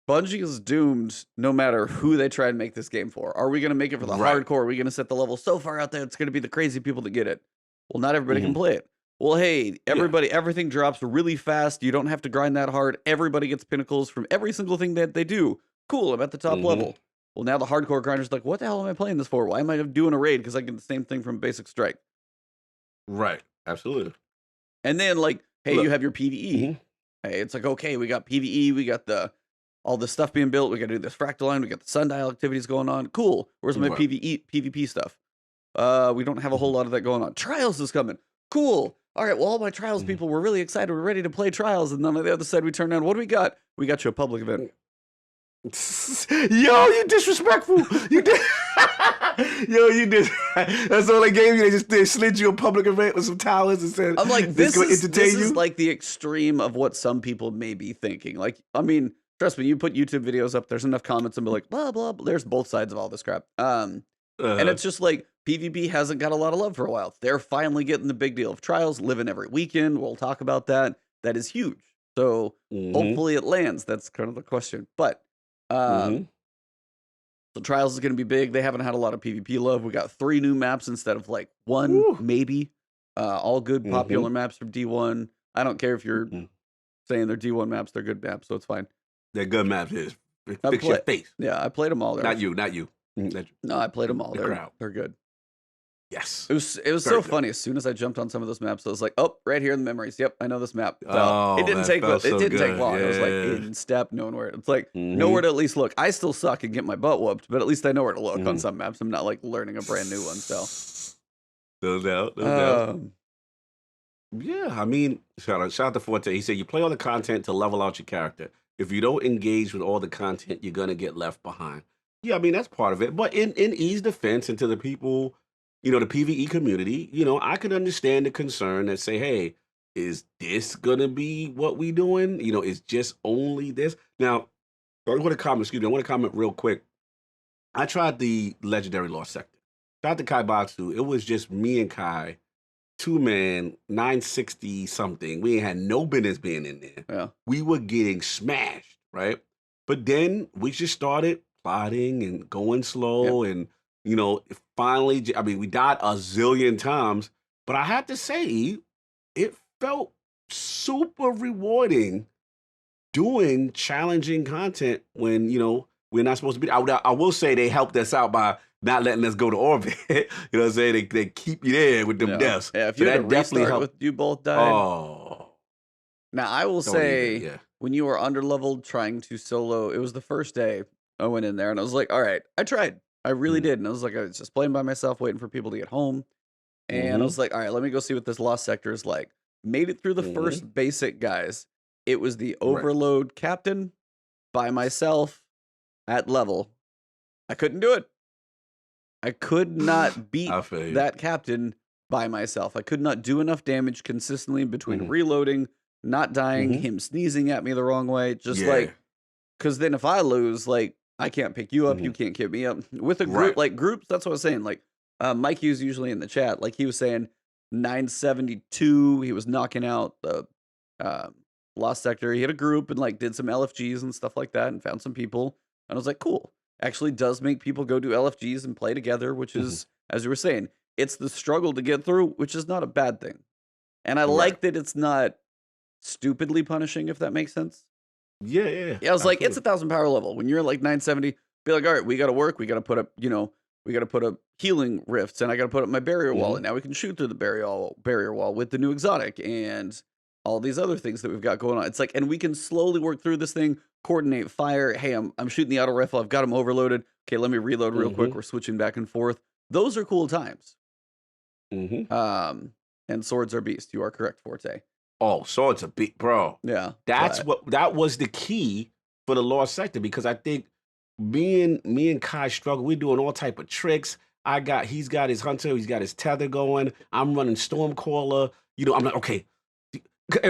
Bungie is doomed no matter who they try and make this game for. Are we going to make it for the Right. hardcore? Are we going to set the level so far out there it's going to be the crazy people that get it? Well, not everybody can Hmm. play it. Well, hey, Yeah. everything drops really fast. You don't have to grind that hard. Everybody gets pinnacles from every single thing that they do. Cool, I'm at the top Hmm. level. Well, now the hardcore grinder's like, what the hell am I playing this for? Why am I doing a raid? Because I get the same thing from Basic Strike. Right. Absolutely. And then, like, hey, you Look. have your PvE. Hmm. Hey, it's like, okay, we got PvE, we got all this stuff being built, we got to do this fractal line, we got the sundial activities going on. Cool. Where's my Right. PvP stuff? We don't have a whole Hmm. lot of that going on. Trials is coming. Cool. All right, well, all my trials Hmm. people were really excited. We're ready to play trials. And then on the other side, we turn around. What do we got? We got you a public event. Yo, you disrespectful. You did. Yo, you did. That's all they gave you. They slid you a public event with some towers and said, I'm like, "This this going to is entertain you." like the extreme of what some people may be thinking. Like, I mean, trust me, you put YouTube videos up, there's enough comments and be like, blah, blah, blah. There's both sides of all this crap. And Uh-huh. it's just like PvP hasn't got a lot of love for a while. They're finally getting the big deal of trials, living every weekend. We'll talk about that. That is huge. So Hmm. hopefully it lands. That's kind of the question. But Hmm. um, so trials is going to be big. They haven't had a lot of PvP love. We got 3 new maps instead of like 1, Woo. maybe. All good Hmm. popular maps from D1. I don't care if you're Hmm. saying they're D1 maps, they're good maps, so it's fine. That good maps is I Fix your play. face. Yeah, I played them all. Not you. Not you. No, I played them all. The crowd. They're good. Yes. It was Very so good. funny. As soon as I jumped on some of those maps, I was like, "Oh, right here in the memories. Yep, I know this map." So it Oh, didn't that take felt it so didn't take good. long. I was like Yeah. in step, knowing where it's like Mm-hmm. nowhere to at least look. I still suck and get my butt whooped, but at least I know where to look on Mm-hmm. some maps. I'm not like learning a brand new one. So No doubt. No doubt. um, Yeah, I mean, shout out to Forte. He said you play all the content to level out your character. If you don't engage with all the content, you're gonna get left behind. Yeah, I mean that's part of it. But in E's defense and to the people, the PvE community, I can understand the concern that say, hey, is this gonna be what we doing? Is just only this. Now, I want to comment, excuse me, I want to comment real quick. I tried the legendary lost sector. Tried the Kaibatsu. It was just me and Kai. 2-man, 960 something. We ain't had no business being in there. yeah, We were getting smashed, right? But then we just started plotting and going slow. And, finally, I mean, we died a zillion times. But I have to say, it felt super rewarding doing challenging content when, we're not supposed to be. I will say they helped us out by not letting us go to orbit. You know what I'm saying? They keep you there with them yeah, deaths. yeah. If So you had that to definitely restart helped. with you both died. Oh, Now I will don't even. say, Yeah. when you were underleveled trying to solo, it was the first day I went in there and I was like, all right, I tried. I really did. And I was like, I was just playing by myself, waiting for people to get home. And I was like, all right, let me go see what this lost sector is like. Made it through the first basic guys. It was the Right. overload captain by myself at level. I couldn't do it. I could not beat I feel you. that captain by myself. I could not do enough damage consistently between reloading, not dying, him sneezing at me the wrong way. Just Yeah. like, because then if I lose, like, I can't pick you up, you Mhm. can't get me up. With a group, Right. like groups, that's what I was saying. Like, Mike Hughes usually in the chat, like he was saying 972, he was knocking out the Lost Sector. He had a group and like did some LFGs and stuff like that and found some people. And I was like, cool. Actually does make people go do LFGs and play together, which is, as you were saying, it's the struggle to get through, which is not a bad thing. And I Right. like that it's not stupidly punishing, if that makes sense. Yeah, yeah. Yeah, I was like, it's absolutely. 1,000 power level. When you're at like 970, be like, all right, we got to work. We got to put up, we got to put up healing rifts, and I got to put up my barrier wall, and now we can shoot through the barrier wall with the new exotic and all these other things that we've got going on. It's like, and we can slowly work through this thing, coordinate fire. Hey, I'm shooting the auto rifle. I've got them overloaded. Okay, let me reload real quick. We're switching back and forth. Those are cool times. And swords are beast. You are correct, Forte. Oh, swords are big, bro. Yeah, That was the key for the lost sector, because I think me and Kai struggle. We're doing all type of tricks. He's got his hunter, he's got his tether going. I'm running Stormcaller. I'm like, okay.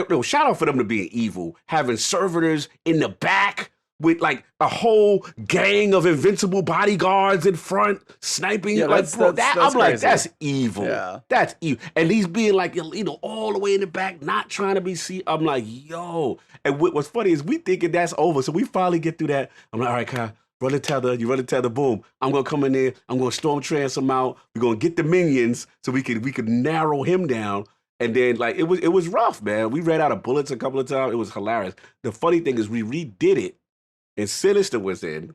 No, shout out for them to being evil, having servitors in the back with like a whole gang of invincible bodyguards in front sniping. Yeah, like, bro, that's I'm like, crazy. that's evil. Yeah. That's evil. And these being like, all the way in the back, not trying to be seen. I'm like, yo. And what's funny is we thinking that's over. So we finally get through that. I'm like, all right, Kai, run the tether. You run the tether, boom. I'm gonna come in there. I'm gonna storm trance him out. We're gonna get the minions so we could narrow him down. And then like it was rough, man. We ran out of bullets a couple of times. It was hilarious. The funny thing is we redid it, and Sinister was in.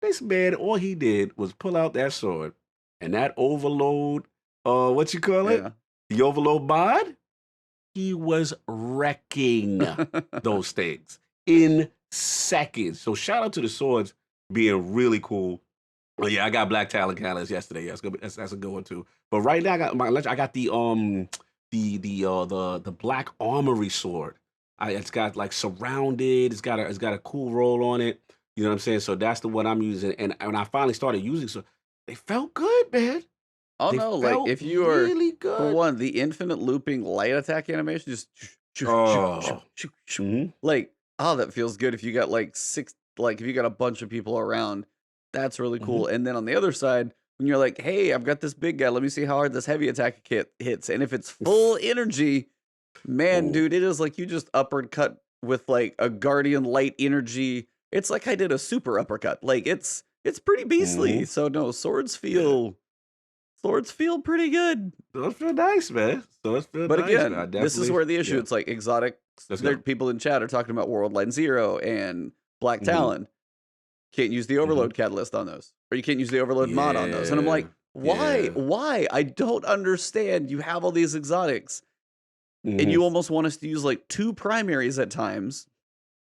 This man, all he did was pull out that sword and that overload, what you call it? Yeah. The overload mod. He was wrecking those things in seconds. So shout out to the swords being really cool. Oh yeah, I got Black Talon Catalyst yesterday. Yeah, that's a good one too. But right now I got the Black Armory sword. It's got like surrounded. It's got a cool roll on it. You know what I'm saying? So that's the one I'm using. And when I finally started using, so they felt good, man. Oh They no, like felt if you are really for good. one, the infinite looping light attack animation, just Oh. like, oh, that feels good. If you got like if you got a bunch of people around, that's really cool. And then on the other side, when you're like, hey, I've got this big guy, let me see how hard this heavy attack kit hits. And if it's full energy, man, Ooh. dude, it is like you just uppercut with like a guardian light energy. It's like I did a super uppercut. Like it's pretty beastly. So no, swords feel pretty good. Those feel nice, man. Those feel But nice, again, man. this is where the issue. It's like exotic. Let's There, go. people in chat are talking about World Line Zero and Black Talon. can't use the hmm overload catalyst on those, or you can't use the overload mod on those. And I'm Yeah. like, why? Yeah. Why? I don't understand. You have all these exotics, and hmm you almost want us to use like 2 primaries at times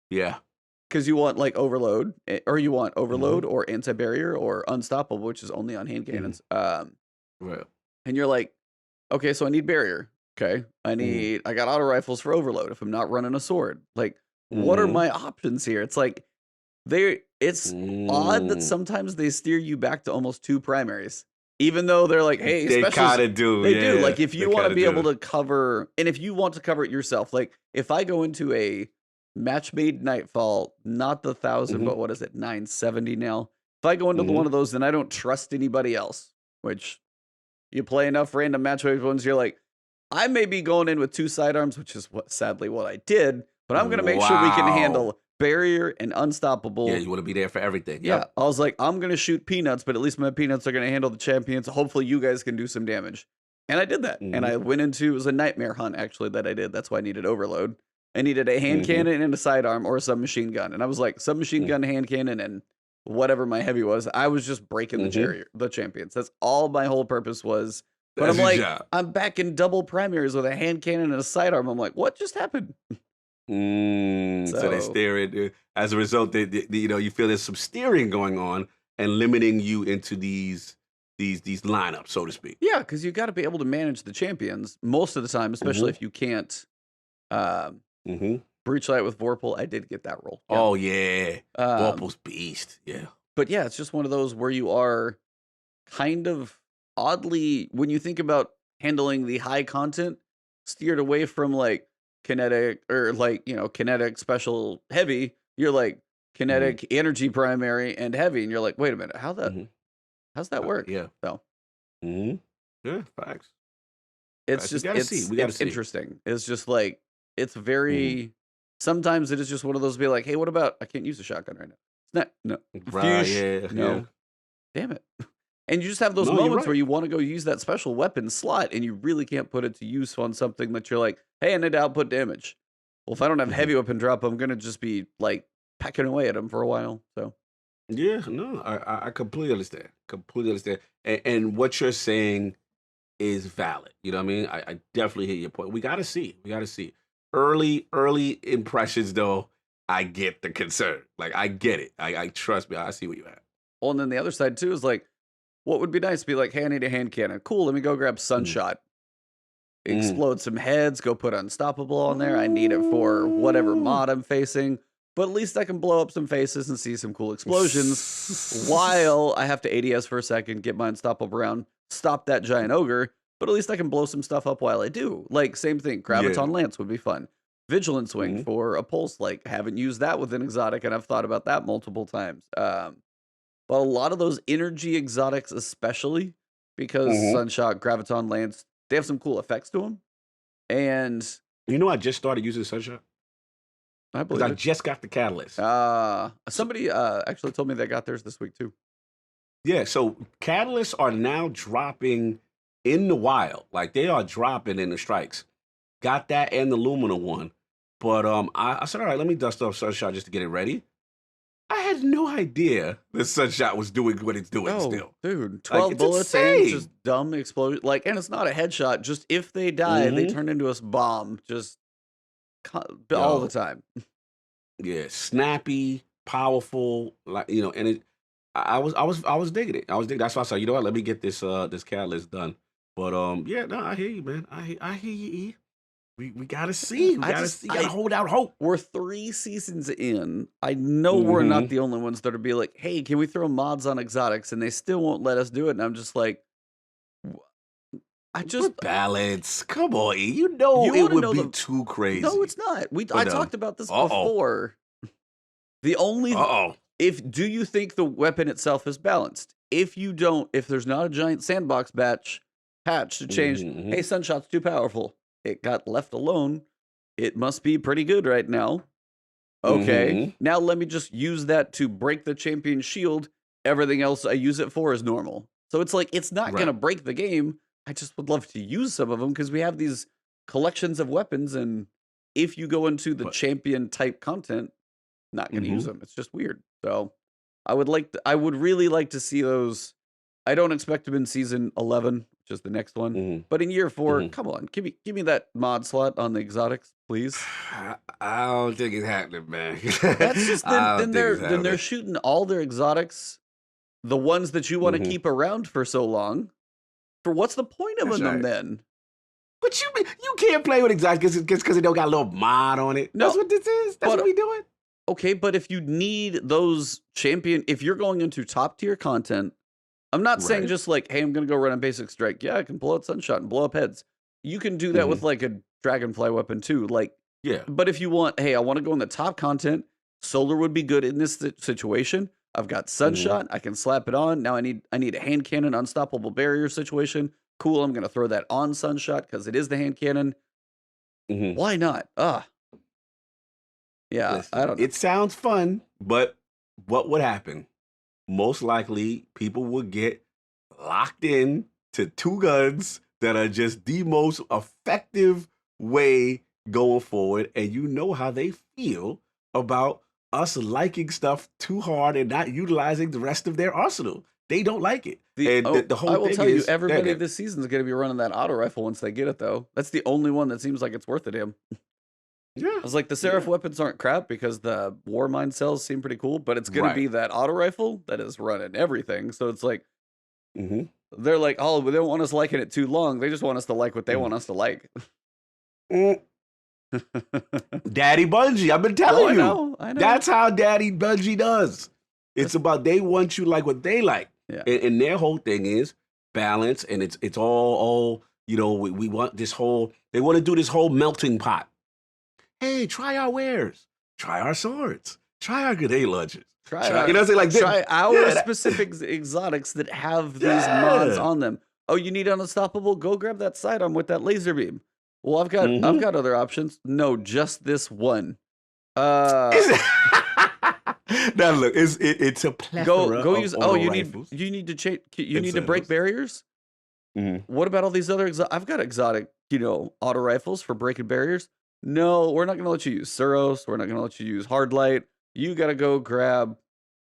Yeah. because you want like overload, or you want hmm overload or anti-barrier or unstoppable, which is only on hand hmm cannons. Right. And you're like, okay, so I need barrier. Okay, hmm I got auto rifles for overload if I'm not running a sword. Like, what are hmm my options here? It's like it's odd that Mm. sometimes they steer you back to almost 2 primaries, even though they're like, hey, They specials. kind of do. They do. Yeah. Like, if They you want to kind of be able do. to cover, and if you want to cover it yourself, like if I go into a match made Nightfall, not the 1,000, hmm but what is it, 970 now? If I go into hmm one of those, then I don't trust anybody else, which you play enough random match made ones, you're like, I may be going in with 2 sidearms, which is sadly what I did, but I'm going to make sure we can Wow. handle barrier and Yeah, unstoppable. you want to be there for everything. Yeah, Yep. I was like, I'm going to shoot peanuts, but at least my peanuts are going to handle the champions. Hopefully you guys can do some damage. And I did that. And hmm I went into, it was a nightmare hunt actually that I did. That's why I needed overload. I needed a hand hmm cannon and a sidearm or a submachine gun. And I was like, submachine gun, hand cannon, and whatever my heavy was. I was just breaking hmm the champions. That's all my whole purpose was. But That's I'm your like, job. I'm back in double primaries with a hand cannon and a sidearm. I'm like, what just happened? So they So steer it. As a result, you feel there's some steering going on and limiting you into these lineups, so to speak. yeah, because you got to be able to manage the champions most of the time, especially hmm if you can't um, hmm breach light with Vorpal. I did get that roll. Yeah. Oh yeah, Um, Vorpal's beast. Yeah. but yeah, it's just one of those where you are kind of oddly, when you think about handling the high content, steered away from like kinetic or like, kinetic special heavy. You're like hmm kinetic energy primary and heavy. And you're like, wait a minute, hmm how's that work? Yeah. So hmm Yeah. Facts. it's Facts. We just, gotta see. We gotta it's see. interesting. It's just like, it's hmm very, sometimes it is just one of those be like, hey, what about, I can't use a shotgun right now. It's not, no, Right. fuchs, Yeah. Yeah. no, damn it. And you just have those No, you're moments where right. you want to go use that special weapon slot and you really can't put it to use on something that you're like, hey, I need to output damage. Well, if I don't have hmm heavy weapon drop, I'm going to just be like pecking away at him for a while. So, Yeah. No, I completely understand. Completely understand. And what you're saying is valid. You know what I mean? I definitely hear your point. We gotta see. We gotta see. Early impressions though, I get the concern. Like I get it. I trust me. I see what you have. well, and then the other side too is like, what would be nice to be like, hey, I need a hand cannon. Cool. Let me go grab Mm. Sunshot, Mm. explode some heads, go put Unstoppable on there. I need it for whatever Ooh. mod I'm facing, but at least I can blow up some faces and see some cool explosions while I have to ADS for a second, get my Unstoppable round, stop that giant ogre, but at least I can blow some stuff up while I do. Like, same thing, Yeah. Graviton Lance would be fun. Vigilance Wing Mhm. for a pulse, like, haven't used that with an exotic, and I've thought about that multiple times. But a lot of those energy exotics, especially because Mhm. Sunshot, Graviton Lance, they have some cool effects to them. And You know, I just started using Sunshine I because believe I it. just got the catalyst. So Somebody actually told me they got theirs this week too. yeah, so catalysts are now dropping in the wild. Like they are dropping in the strikes. Got that and the Lumina one. But I said, all right, let me dust off Sunshine just to get it ready. I had no idea the Sunshot was doing what it's doing Oh, still. dude, Like 12 it's bullets and just insane. dumb explosion. Like, and it's not a headshot. Just if they die, they hmm turn into a bomb. Just all the Yo, time. yeah, snappy, powerful, like and I was digging it. I was digging. That's why I said, you know what? Let me get this catalyst done. But yeah, no, I hear you, man. I hear you. E. We gotta Yeah, see. We gotta see. Gotta hold out hope. we're 3 seasons in. I know we're not hmm the only ones that are be like, hey, can we throw mods on exotics? And they still won't let us do it. And I'm just like, I just, But balance. Come on, E. You know you it want to would know be the, too no, crazy it's not. for I them. talked about this Uh oh. before. The only, Uh oh. do you think the weapon itself is balanced? If you don't, if there's not a giant sandbox patch to change, hmm hey, Sunshot's too powerful. It got left alone. It must be pretty good right now. Okay, hmm now let me just use that to break the champion shield. Everything else I use it for is normal. So it's like, it's not going Right. to break the game. I just would love to use some of them because we have these collections of weapons. And if you go into the But champion type content, not going to use hmm them. It's just weird. So I would really like to see those. I don't expect them in season 11, which is the next one. hmm But in year 4, hmm come on, give me that mod slot on the exotics, please. I don't think it's happening, man. That's just I don't think it's then they're happening. shooting all their exotics, the ones that you want to hmm keep around for so long. For what's the point of That's them right. then? But you can't play with exotics because it don't got a little mod on it. That's No, what this is. That's what but we doing. okay, but if you need those if you're going into top tier content, I'm not saying Right. just like, hey, I'm gonna go run a basic strike. Yeah, I can blow out sunshot and blow up heads. You can do that hmm with like a dragonfly weapon too. Like, Yeah. but if you want, hey, I want to go in the top content, solar would be good in this situation. I've got hmm sunshot, I can slap it on. Now I need a hand cannon, unstoppable barrier situation. Cool, I'm gonna throw that on sunshot because it is the hand cannon. hmm Why not? Yeah, I Listen, don't know. it sounds fun, but what would happen? Most likely, people would get locked in to two guns that are just the most effective way going forward, and you know how they feel about us liking stuff too hard and not utilizing the rest of their arsenal. They don't like it, and the I whole will thing tell you, is everybody this season is going to be running that auto rifle once they get it, though. That's the only one that seems like it's worth it. Him. yeah, I was like, the Seraph yeah, weapons aren't crap because the War Mine cells seem pretty cool, but it's going to right. be that auto rifle that is running everything. So it's like hmm they're like, oh, they don't want us liking it too long. They just want us to like what they want us to like. Daddy Bungie, I've been Oh, telling you. I know. That's how Daddy Bungie does. It's about they want you like what they like. Yeah. And their whole thing is balance, and it's all we want this whole they want to do this whole melting pot. Hey, try our wares, try our swords, try our grenade launchers. Try You know what I'm saying? Like try our yeah, specific exotics that have these mods yeah. on them. Oh, you need unstoppable? Go grab that sidearm with that laser beam. Well, I've Mm-hmm. got other options. No, just this one. Uh, Is it- now look, it's a plethora go of use. auto You rifles. need to change. You and need to break saddles. barriers. Mhm. What about all these other? I've got exotic, auto rifles for breaking barriers. No, we're not going to let you use Suros. We're not going to let you use Hard Light. You got to go grab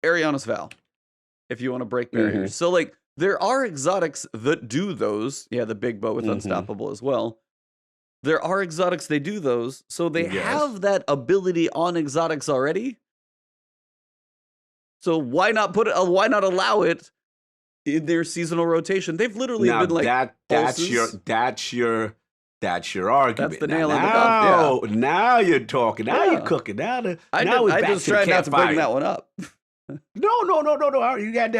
Ariana's Vow if you want to break barriers. Mhm. So like there are exotics that do those. Yeah, the big bow with Mhm. unstoppable as well. There are exotics they do those. So they Yes. have that ability on exotics already. So why not why not allow it in their seasonal rotation? They've literally Now been like that's your pulses. that's your argument. That's the Now, nail in the coffin. Yeah. now you're talking. Now you're Yeah. cooking. Now it's I back just to the tried not to bring campfire. that one up. No. You had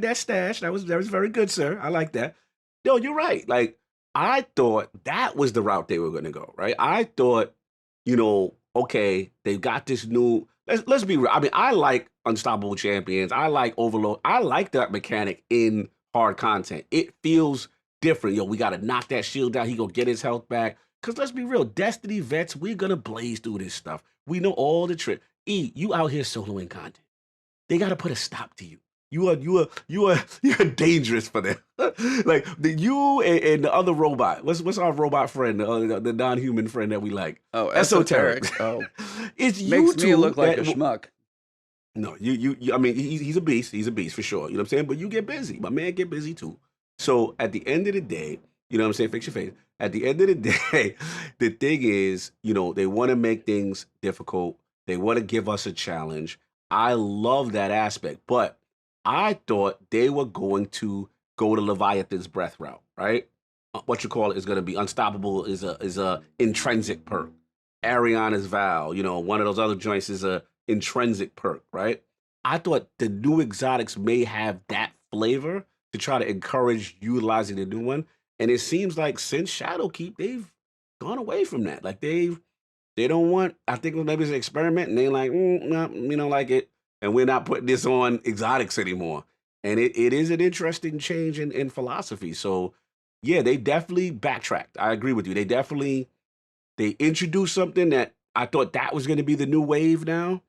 that stash. That was very good, sir. I like that. No, you're right. Like I thought that was the route they were going to go. Right. I thought, okay, they've got this new. Let's be real. I mean, I like Unstoppable Champions. I like Overload. I like that mechanic in hard content. It feels different. We got to knock that shield down. He gonna get his health back. Cause let's be real, Destiny vets, we're gonna blaze through this stuff. We know all the tricks. You out here soloing content. They got to put a stop to you. You're dangerous for them. Like you and the other robot. What's our robot friend, the non-human friend that we like? Oh, Esoteric. Oh, It's you makes two me look like that, a schmuck. No, you I mean, he's a beast. He's a beast for sure. You know what I'm saying? But you get busy. My man get busy too. So at the end of the day, you know what I'm saying? Fix your face. At the end of the day, the thing is, they want to make things difficult. They want to give us a challenge. I love that aspect, but I thought they were going to go to Leviathan's breath route, right? What you call it is going to be unstoppable is a intrinsic perk. Ariana's Vow, one of those other joints is a intrinsic perk, right? I thought the new exotics may have that flavor to try to encourage utilizing the new one. And it seems like since Shadowkeep, they've gone away from that. Like they don't want, I think maybe it's an experiment and they're like, no, we don't like it. And we're not putting this on exotics anymore. And it is an interesting change in philosophy. So yeah, they definitely backtracked. I agree with you. They introduced something that I thought that was going to be the new wave now.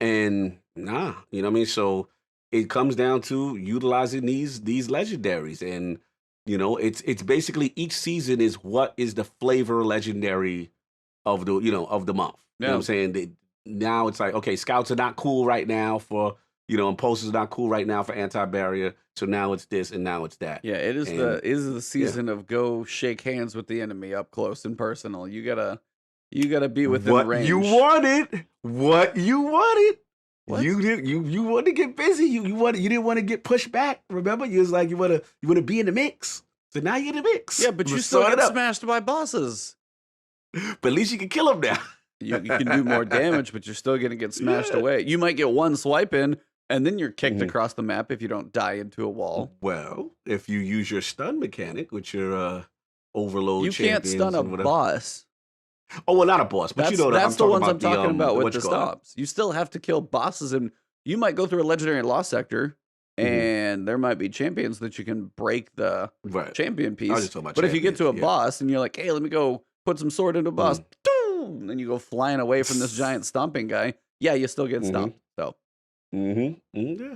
And nah, you know what I mean? So it comes down to utilizing these legendaries. And it's basically each season is what is the flavor legendary of the of the month. You know what Yeah. I'm saying? Now it's like, okay, scouts are not cool right now for Impulse is not cool right now for anti-barrier, so now it's this and now it's that. Yeah, it is And the yeah, season of go shake hands with the enemy up close and personal. You gotta be within what you range. wanted, what you wanted. What? You wanted to get busy. You didn't want to get pushed back. Remember, you was like you wanna be in the mix. So now you're in the mix. Yeah, but you Let's still sort it get up. smashed by bosses. But at least you can kill him now. You can do more damage, but you're still gonna get smashed Yeah. away. You might get one swipe in, and then you're kicked Mhm. across the map if you don't die into a wall. Well, if you use your stun mechanic with your overload You can't stun champions a and whatever. boss. Oh well, not a boss, but I'm That's the talking ones I'm about the talking about with what the you call it. stomps. You still have to kill bosses, and you might go through a legendary lost sector, Mhm. and there might be champions that you can break the Right. champion I was piece. just talking about But if you get to a champions. Yeah. boss and you're like, hey, let me go put some sword into a boss, Mhm. and then you go flying away from this giant stomping guy, yeah, you still get Mhm. stomped. So Yeah,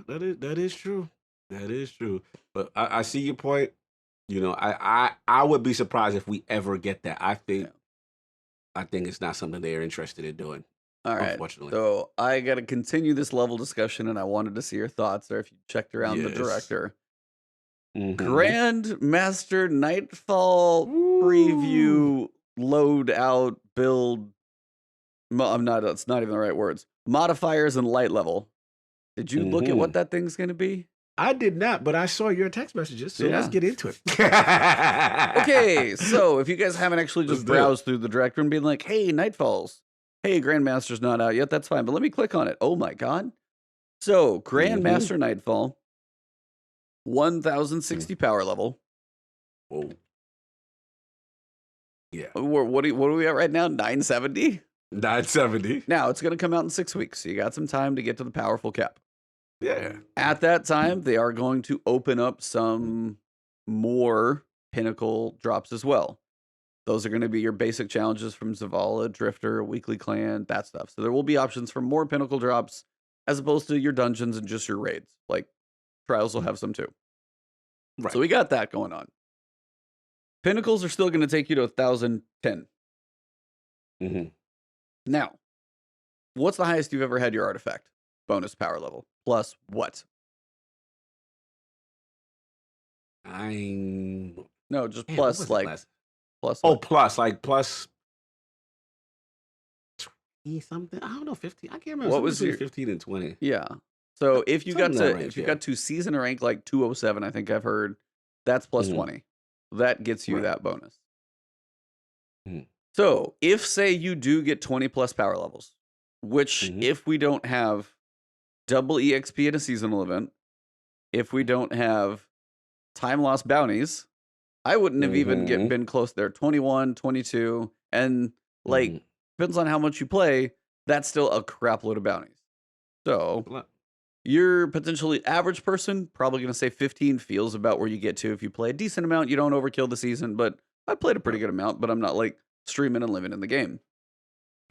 that is true. That is true. But I see your point. I would be surprised if we ever get that. yeah. I think it's not something they're interested in doing, All right. unfortunately. So I got to continue this level discussion, and I wanted to see your thoughts, or if you checked around the Yes. director. Mm-hmm. Grandmaster Nightfall Ooh. preview loadout build. I'm not. That's not even the right words. Modifiers and light level. Did you look at what that thing's gonna be? I did not, but I saw your text messages, so let's Yeah. get into it. Okay, so if you guys haven't actually Let's just do it. browsed through the director and been like, "Hey, Nightfalls. Hey, Grandmaster's not out yet. That's fine." But let me click on it. Oh my god. So Grandmaster Nightfall, 1060 power level. Whoa. Yeah. What are we at right now? 970. 970. Now it's going to come out in 6 weeks, so you got some time to get to the powerful cap. Yeah. At that time, they are going to open up some more pinnacle drops as well. Those are going to be your basic challenges from Zavala, Drifter, Weekly Clan, that stuff. So there will be options for more pinnacle drops as opposed to your dungeons and just your raids. Like Trials will have some too. Right. So we got that going on. Pinnacles are still going to take you to 1010. Mm-hmm. Now, what's the highest you've ever had your artifact? Bonus power level. Plus what? No, just Man, what plus was it like last? plus Oh, what? plus 20 something. I don't know, 15. I can't remember. What Something was between your 15 and 20. Yeah. So if you got Something in that to range, if you yeah. got to season rank like 207, I think I've heard, that's plus Mhm. 20. That gets you Right. that bonus. Mhm. So if say you do get 20 plus power levels, which Mhm. if we don't have double EXP at a seasonal event, if we don't have time loss bounties, I wouldn't have even been close there. 21, 22, and like Mhm. depends on how much you play, that's still a crap load of bounties. So Well, you're potentially average person, probably going to say 15 feels about where you get to if you play a decent amount. You don't overkill the season, but I played a pretty Right. good amount, but I'm not like streaming and living in the game.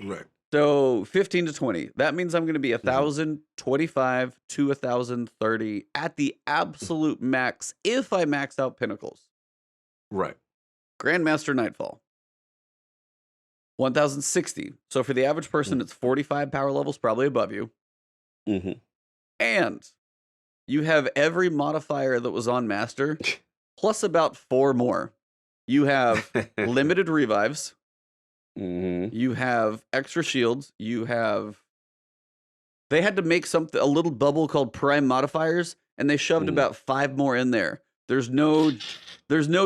Right. So 15 to 20. That means I'm going to be Mhm. 1,025 to 1,030 at the absolute max if I max out pinnacles. Right. Grandmaster Nightfall. 1,060. So for the average person, it's 45 power levels, probably above you. Mm-hmm. And you have every modifier that was on Master, plus about 4 more. You have limited revives. Mm-hmm. You have extra shields. You have... They had to make a little bubble called Prime Modifiers, and they shoved about 5 more in there. There's no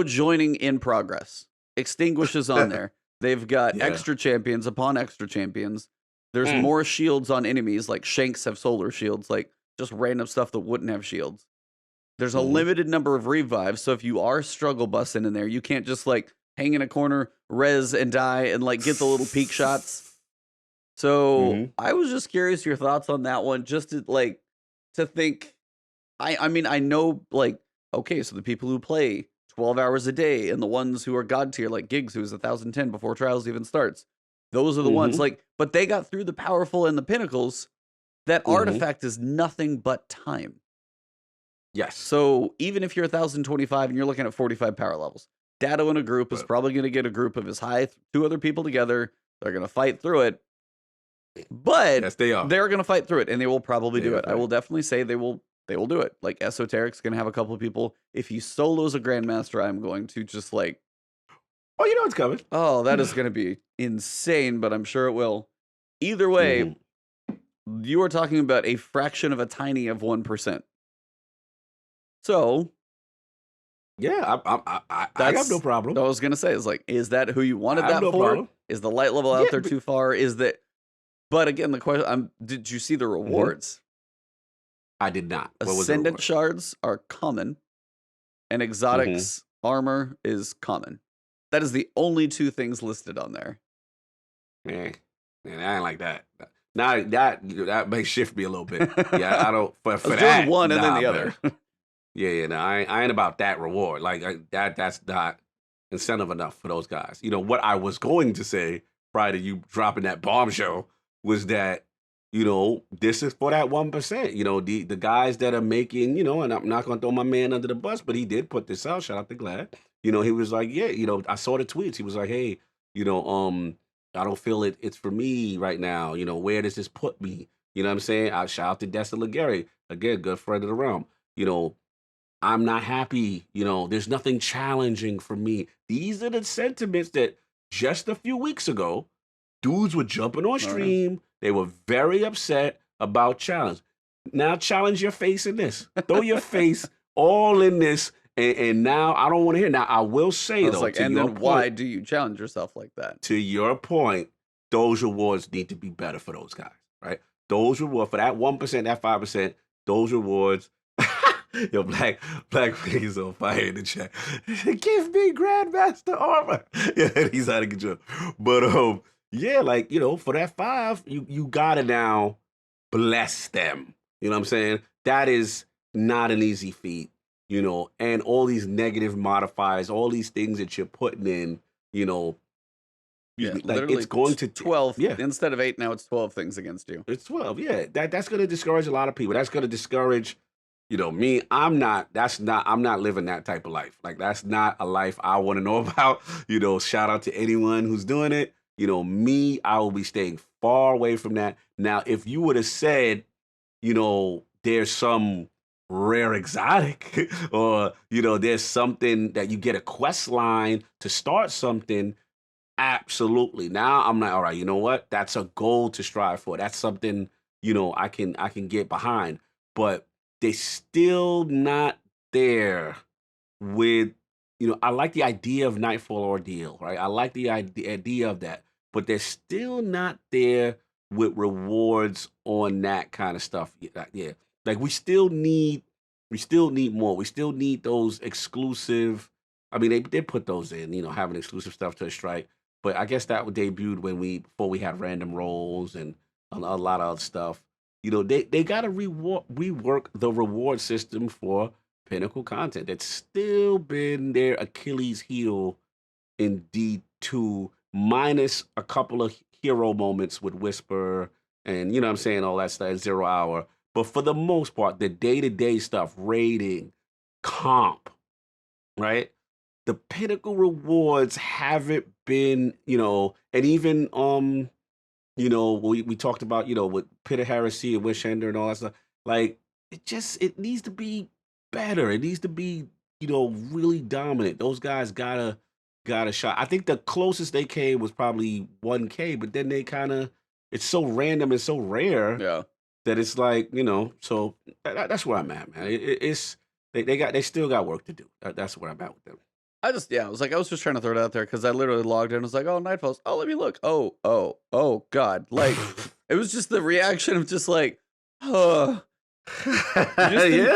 joining in progress. Extinguish is on there. They've got Yeah. extra champions upon extra champions. There's Mm. more shields on enemies, like Shanks have solar shields, like just random stuff that wouldn't have shields. There's a Mhm. limited number of revives, so if you are struggle busting in there, you can't just like hang in a corner, res and die, and like get the little peak shots. So Mhm. I was just curious your thoughts on that one, just to think. I mean, I know like, okay, so the people who play 12 hours a day and the ones who are god tier, like Giggs, who's 1,010 before Trials even starts, those are the ones like, but they got through the powerful and the pinnacles. That artifact is nothing but time. Yes. So even if you're 1,025 and you're looking at 45 power levels, Dado in a group is probably going to get a group of his high 2 other people together. They're going to fight through it. But Yes, they are. they're going to fight through it, and they will probably They do are it. I will definitely say they will do it. Like Esoteric's going to have a couple of people. If he solos a Grandmaster, I'm going to just like, Oh, you know it's coming. oh, that is going to be insane, but I'm sure it will. Either way, Mhm. you are talking about a fraction of a tiny of 1%. So Yeah, I have no that's problem. what I was going to say. Is like, is that who you I wanted have that no for? problem. Is the light level out Yeah. there too far? Is that, but again, the question, did you see the rewards? I did not. What was the Ascendant reward? shards are common, and Exotics armor is common. That is the only two things listed on there. Man, I ain't like that. Now that may shift me a little bit. Yeah, I don't for I was doing that. one and then Nah, the man. other. Yeah, no, I ain't about that reward. Like that's not incentive enough for those guys. You know what I was going to say prior to you dropping that bombshell was that this is for that 1%. The guys that are making and I'm not gonna throw my man under the bus, but he did put this out. Shout out to Glad. He was like, yeah, I saw the tweets. He was like, hey, you know, um, I don't feel it's for me right now. Where does this put me? You know what I'm saying? I shout out to Desta Legary, again, good friend of the realm. You know, I'm not happy. There's nothing challenging for me. These are the sentiments that just a few weeks ago, dudes were jumping on stream. They were very upset about challenge. Now challenge your face in this. Throw your face all in this. And now I don't want to hear. Now I will say I was though, like, to and your then why point, do you challenge yourself like that? to your point, those rewards need to be better for those guys, right? Those rewards for that 1%, that 5%, those rewards. Yo, Black Face on fire in the chat. Give me Grandmaster armor. Yeah, he's out of control. But yeah, like for that 5, you gotta now bless them. You know what I'm saying? That is not an easy feat. And all these negative modifiers, all these things that you're putting in, excuse me, like literally it's going to 12 yeah. instead of 8. Now it's 12 things against you. It's 12. Yeah. That's gonna discourage a lot of people. That's gonna discourage, me. I'm not living that type of life. Like that's not a life I want to know about. Shout out to anyone who's doing it. Me, I will be staying far away from that. Now, if you would have said, there's some rare exotic or, there's something that you get a quest line to start something. Absolutely. Now I'm like, all right, you know what? That's a goal to strive for. That's something, I can get behind. But they still not there with, I like the idea of Nightfall Ordeal, right? I like the idea of that, but they're still not there with rewards on that kind of stuff. Yeah. Like we still need more. We still need those exclusive. I mean, they put those in, having exclusive stuff to a strike. But I guess that debuted before we had random rolls and a lot of other stuff. They got to rework the reward system for pinnacle content. That's still been their Achilles heel in D2, minus a couple of hero moments with Whisper and what I'm saying, all that stuff, 0 hour. But for the most part, the day-to-day stuff, raiding, comp, right? The pinnacle rewards haven't been, and even we talked about, with Peter Heresy and Wishender and all that stuff. Like it needs to be better. It needs to be, really dominant. Those guys got a shot. I think the closest they came was probably 1K, but then they kind of it's so random and so rare Yeah. that it's like, so that's where I'm at, man. It's they still got work to do. That's where I'm at with them. I was just trying to throw it out there because I literally logged in and was like, oh, Nightfalls. Oh, let me look. Oh, God. Like, it was just the reaction of just like, Yeah.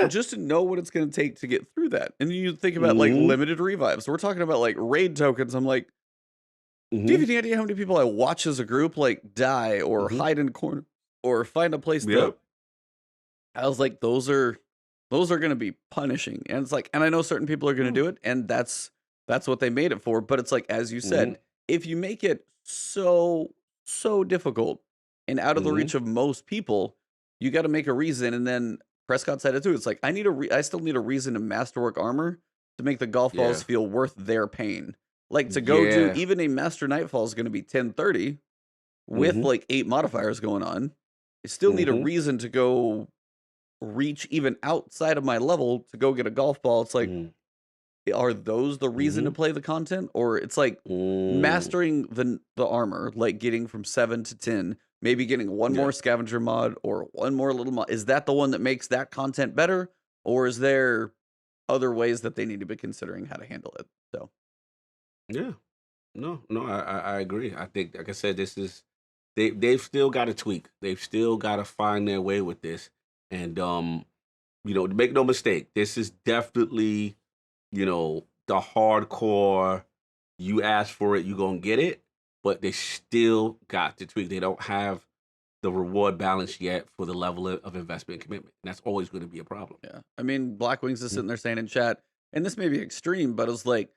just to know what it's going to take to get through that. And you think about like limited revives. We're talking about like raid tokens. I'm like, do you have any idea how many people I watch as a group like die or hide in a corner or find a place to? I was like, those are going to be punishing. And it's like, and I know certain people are going to do it, and that's what they made it for. But it's like, as you said, if you make it so difficult and out of the reach of most people, you got to make a reason. And then Prescott said it too. It's like, I still need a reason to masterwork armor to make the golf balls feel worth their pain. Like to go do even a Master Nightfall is going to be 1030. with Mm-hmm. like 8 modifiers going on. I still need a Mm-hmm. reason to go reach even outside of my level to go get a golf ball. It's like, are those the reason Mm-hmm. to play the content? Or it's like Mm. mastering the armor, like getting from 7 to 10, maybe getting one Yeah. more scavenger mod or one more little mod. Is that the one that makes that content better? Or is there other ways that they need to be considering how to handle it? So Yeah. No, no, I agree. I think, like I said, this is they've still got to tweak. They've still got to find their way with this. And make no mistake, this is definitely, the hardcore. You ask for it, you gonna get it. But they still got to tweak. They don't have the reward balance yet for the level of investment and commitment. And that's always going to be a problem. yeah. I mean, Black Wings is Mm, sitting there saying in chat, and this may be extreme, but it's like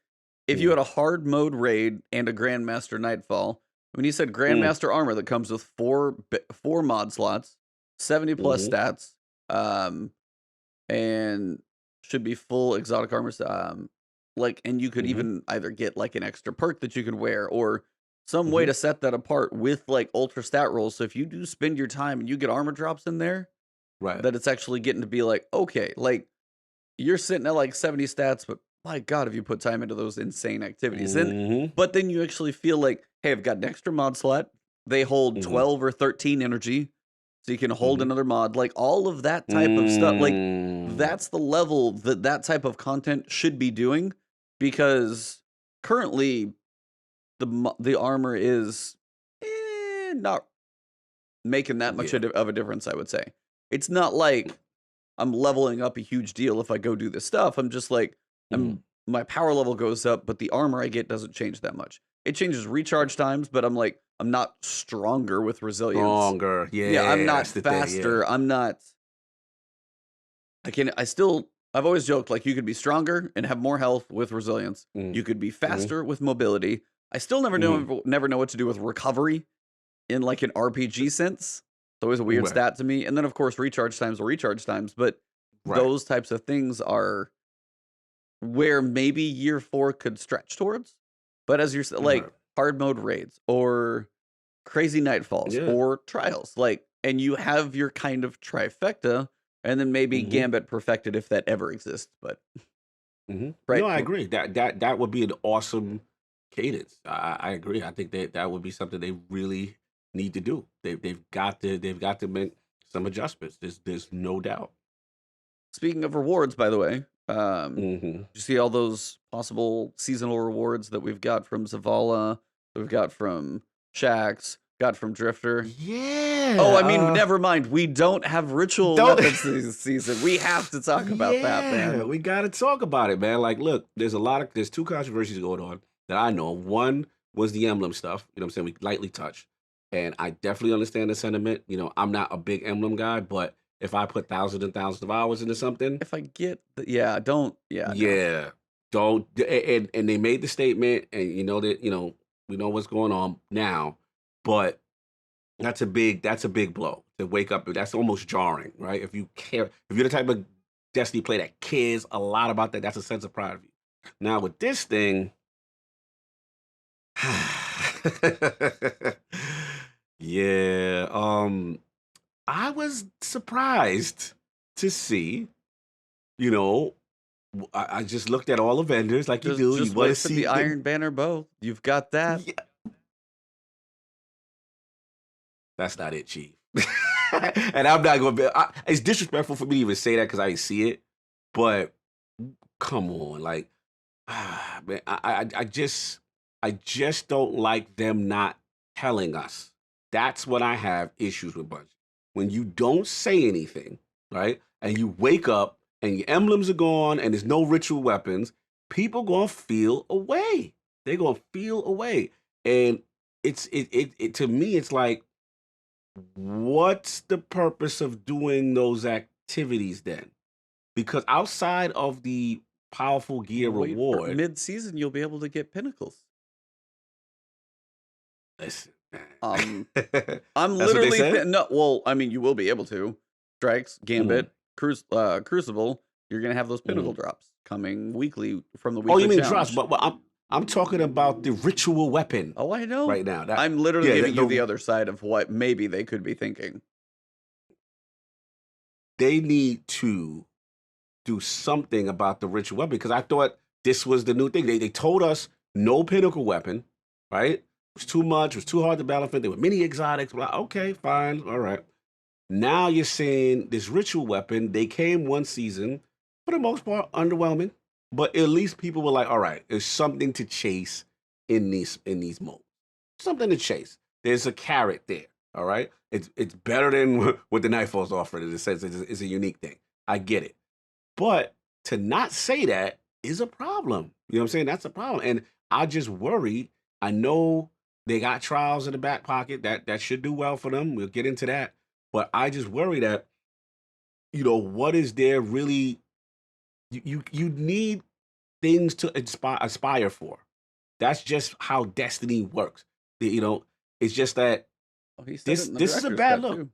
if you mm, had a hard mode raid and a Grandmaster Nightfall, when you said mm, Grandmaster armor that comes with four mod slots, 70 plus mm-hmm, stats, and should be full exotic armor, like, and you could mm-hmm, even either get like an extra perk that you could wear or some way mm-hmm. to set that apart with like ultra stat rolls. So if you do spend your time and you get armor drops in there, Right. that it's actually getting to be like, okay, like you're sitting at like 70 stats, but my God, if you put time into those insane activities, then Mm-hmm, but then you actually feel like, hey, I've got an extra mod slot. They hold mm-hmm, 12 or 13 energy, so you can hold mm-hmm. another mod. Like all of that type of stuff. Like Mm. that's the level that that type of content should be doing, because currently the armor is not making that much Yeah. of a difference. I would say it's not like I'm leveling up a huge deal if I go do this stuff. I'm just like, Mm-hmm. my power level goes up, but the armor I get doesn't change that much. It changes recharge times, but I'm like, I'm not stronger with resilience. Stronger. Yeah, I'm Yeah, not that's the thing. Yeah. faster. I've always joked like you could be stronger and have more health with resilience. Mm-hmm. You could be Mm-hmm. faster with mobility. I still never know what to do with recovery in like an RPG sense. It's always a weird Right. stat to me. And then of course recharge times are recharge times, but Right. those types of things are where maybe year 4 could stretch towards. But as you're Right. like hard mode raids or crazy nightfalls Yeah. or trials, like, and you have your kind of trifecta, and then maybe Mm-hmm. Gambit perfected if that ever exists. But Mm-hmm. right, No, I agree. That would be an awesome cadence. I agree. I think that would be something they really need to do. They've got to make some adjustments. There's no doubt. speaking of rewards, by the way, Mm-hmm. you see all those possible seasonal rewards that we've got from Zavala, that we've got from Shax, got from Drifter. Oh, I mean, Yeah. never mind. We don't have ritual Don't. weapons this season. We have to talk about that, Yeah, man. we got to talk about it, man. Like, look, there's two controversies going on that I know. One was the emblem stuff. You know what I'm saying? We lightly touched, and I definitely understand the sentiment. I'm not a big emblem guy, but if I put thousands and thousands of hours into something, If I get yeah, don't, yeah, no. yeah, don't. And they made the statement, and you know that we know what's going on now, but that's a big blow to wake up. That's almost jarring, right? If you're the type of Destiny player that cares a lot about that, that's a sense of pride of you. Now with this thing, yeah, I was surprised to see, you know, I just looked at all the vendors like you do. You Just want to wait for see the Iron Banner bow. You've got that. Yeah, that's not it, Chief. And I'm not gonna be. It's disrespectful for me to even say that because I didn't see it. But come on, like, man, I just don't like them not telling us. That's what I have issues with Bungie. When you don't say anything, right, and you wake up and your emblems are gone and there's no ritual weapons, people gonna feel away. They're gonna feel away, and it to me, it's like, what's the purpose of doing those activities then? Because outside of the powerful gear Wait for reward, mid-season, you'll be able to get pinnacles. listen, man. I'm That's what they literally said. no. Well, I mean, you will be able to strikes, Mhm, Gambit, Crucible. You're gonna have those pinnacle mhm. drops coming weekly from the Oh, you weekly mean drops? challenge. But I'm talking about the ritual weapon Oh, I know. right now. That I'm literally yeah, giving you the other side of what maybe they could be thinking. they need to do something about the ritual weapon because I thought this was the new thing. They told us no pinnacle weapon, right? It was too much. It was too hard to balance. There were many exotics. Well, okay, fine, all right. Now you're saying this ritual weapon. They came one season, for the most part, underwhelming. But at least people were like, all right, there's something to chase in these modes. Something to chase. There's a carrot there. All right. It's better than what the Nightfall's offering in the sense it's a unique thing. I get it. But to not say that is a problem. You know what I'm saying? That's a problem. And I just worry. I know they got trials in the back pocket that should do well for them. We'll get into that. But I just worry that, what is there really you need things to aspire for. That's just how destiny works. It's just that Oh, he said it this in the this is a director's bad cut look. too.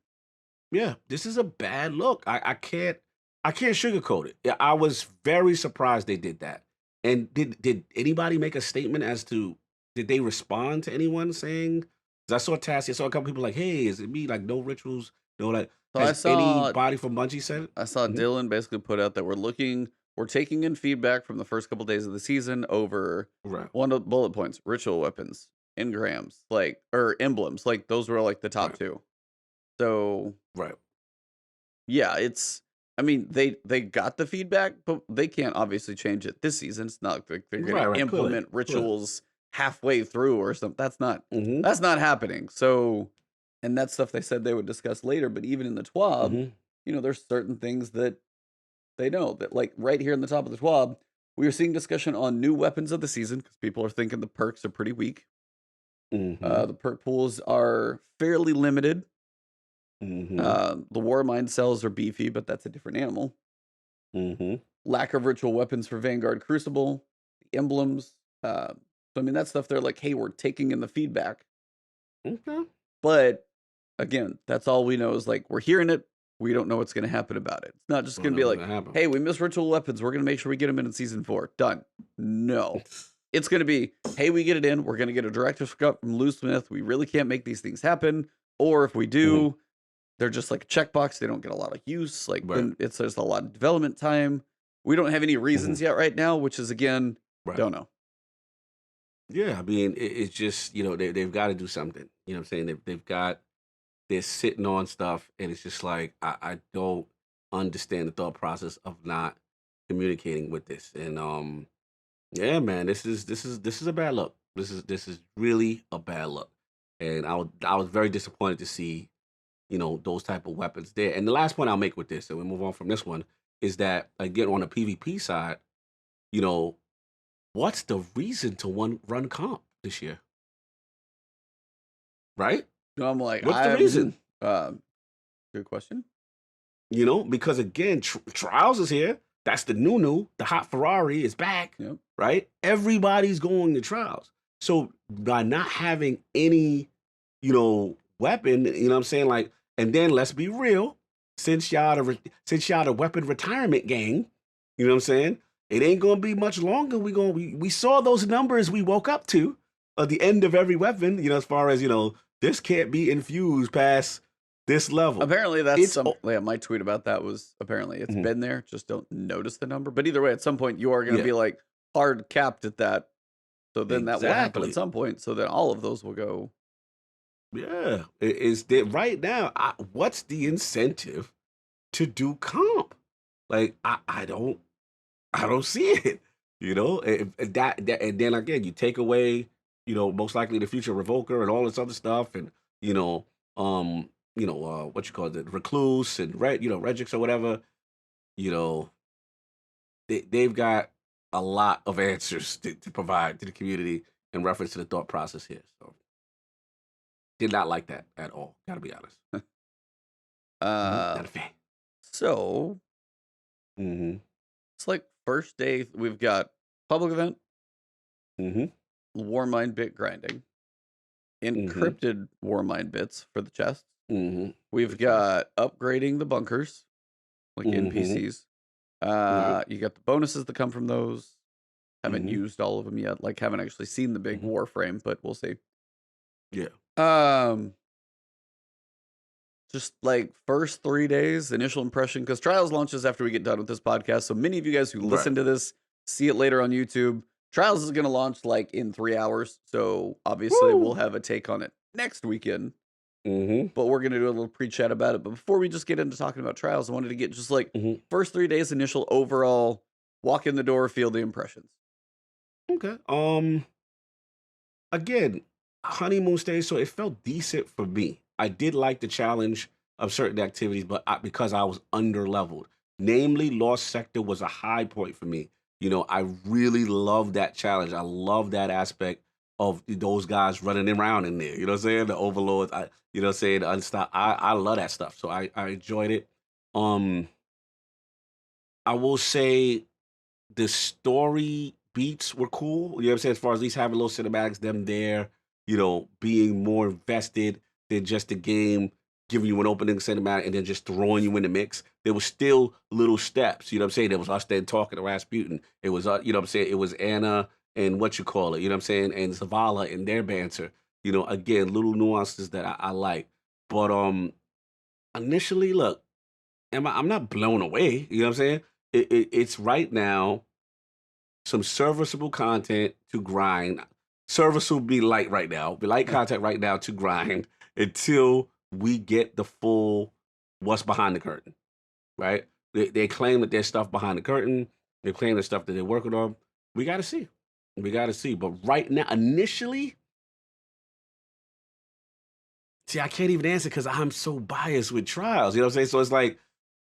Yeah, this is a bad look. I can't sugarcoat it. Yeah, I was very surprised they did that. And did anybody make a statement as to did they respond to anyone saying? 'Cause I saw Tassie, I saw a couple people like, "Hey, is it me? Like no rituals, no like." So Has anybody from Bungie said it? I saw Mhm. Dylan basically put out that we're taking in feedback from the first couple days of the season over Right, one of the bullet points, ritual weapons, engrams, like or emblems, like those were like the top right, two. So right, yeah, I mean they got the feedback, but they can't obviously change it this season. It's not like they're gonna right, right. Clearly, implement clearly. rituals halfway through or something. Hmm. That's not happening. So and that's stuff they said they would discuss later, but even in the TWAB, Hmm. there's certain things that they know that, like right here in the top of the TWAB, we are seeing discussion on new weapons of the season because people are thinking the perks are pretty weak. Hmm. The perk pools are fairly limited. Hmm. The War Mind cells are beefy, but that's a different animal. Hmm. Lack of ritual weapons for Vanguard Crucible, the emblems. So I mean, that stuff they're like, hey, we're taking in the feedback. Okay. But again, that's all we know is like we're hearing it. We don't know what's going to happen about it. It's not just Don't going to know be what's like, gonna happen. hey, we miss ritual weapons. We're going to make sure we get them in season 4. Done. No. It's going to be, hey, we get it in. We're going to get a director's cut from Lou Smith. We really can't make these things happen. Or if we Hmm. do, they're just like a checkbox. They don't get a lot of use. Like Right. then it's there's a lot of development time. We don't have any Hmm. reasons yet right now, which is again, Right. don't know. Yeah, I mean, it's just they've got to do something. You know what I'm saying? They're sitting on stuff, and it's just like I don't understand the thought process of not communicating with this. And yeah, man, this is a bad look. This is really a bad look. And I was very disappointed to see those type of weapons there. And the last point I'll make with this, and we move on from this one, is that again on the PvP side, you know, what's the reason to run comp this year, right? So I'm like, What's the reason? good question. Because again, Trials is here. That's the new. The hot Ferrari is back, Yep. right? Everybody's going to Trials. So by not having any, weapon, what I'm saying? Like, and then let's be real, since y'all the weapon retirement gang, you know what I'm saying? It ain't gonna be much longer. We saw those numbers we woke up to at the end of every weapon, as far as, this can't be infused past this level. Apparently that's It's some yeah, my tweet about that was apparently it's Mhm. been there, just don't notice the number. But either way, at some point you are gonna Yeah, be like hard capped at that. So then that will happen at exactly. some point. So then all of those will go. Yeah, is that right now? What's the incentive to do comp? Like I don't see it. If that, and then again, you take away, most likely the future revoker and all this other stuff, and what you call it, recluse and regics or whatever. You know, they've got a lot of answers to provide to the community in reference to the thought process here. So did not like that at all. Gotta be honest. Uh Not a fan. so Mm-hmm. it's like first day we've got public event, Mm-hmm. Warmind bit grinding, Mm-hmm. encrypted Warmind bits for the chests. Mm-hmm. We've got upgrading the bunkers, like Mm-hmm. NPCs. Right. You got the bonuses that come from those. Haven't Hmm. used all of them yet. Like, haven't actually seen the big Hmm. Warframe, but we'll see. Yeah. Um, just like first 3 days, initial impression, because Trials launches after we get done with this podcast. So many of you guys who Right. listen to this see it later on YouTube. Trials is going to launch like in 3 hours. So obviously we'll Woo. have a take on it next weekend, Hmm. but we're going to do a little pre chat about it. But before we just get into talking about Trials, I wanted to get just like Hmm. first 3 days, initial overall walk in the door, feel the impressions. Okay. Again, honeymoon stage, so it felt decent for me. I did like the challenge of certain activities, but because I was under leveled, namely Lost Sector was a high point for me. I really love that challenge. I love that aspect of those guys running around in there. You know what I'm saying? The overlords. The unstop. I love that stuff. So I enjoyed it. Um, I will say the story beats were cool. You know what I'm saying? As far as at least having little cinematics, them there, being more invested than just the game, giving you an opening cinematic and then just throwing you in the mix. There was still little steps. You know what I'm saying? There was us then talking to Rasputin. It was, you know what I'm saying? It was Anna and what you call it, you know what I'm saying? And Zavala and their banter. Again, little nuances that I like. But initially, look, I'm not blown away. You know what I'm saying? It's right now some serviceable content to grind. Serviceable be light right now. Be light content right now to grind until we get the full what's behind the curtain. Right? They claim that there's stuff behind the curtain. They claim there's stuff that they're working on. We got to see. We got to see. But right now, initially, see, I can't even answer because I'm so biased with trials. You know what I'm saying? So it's like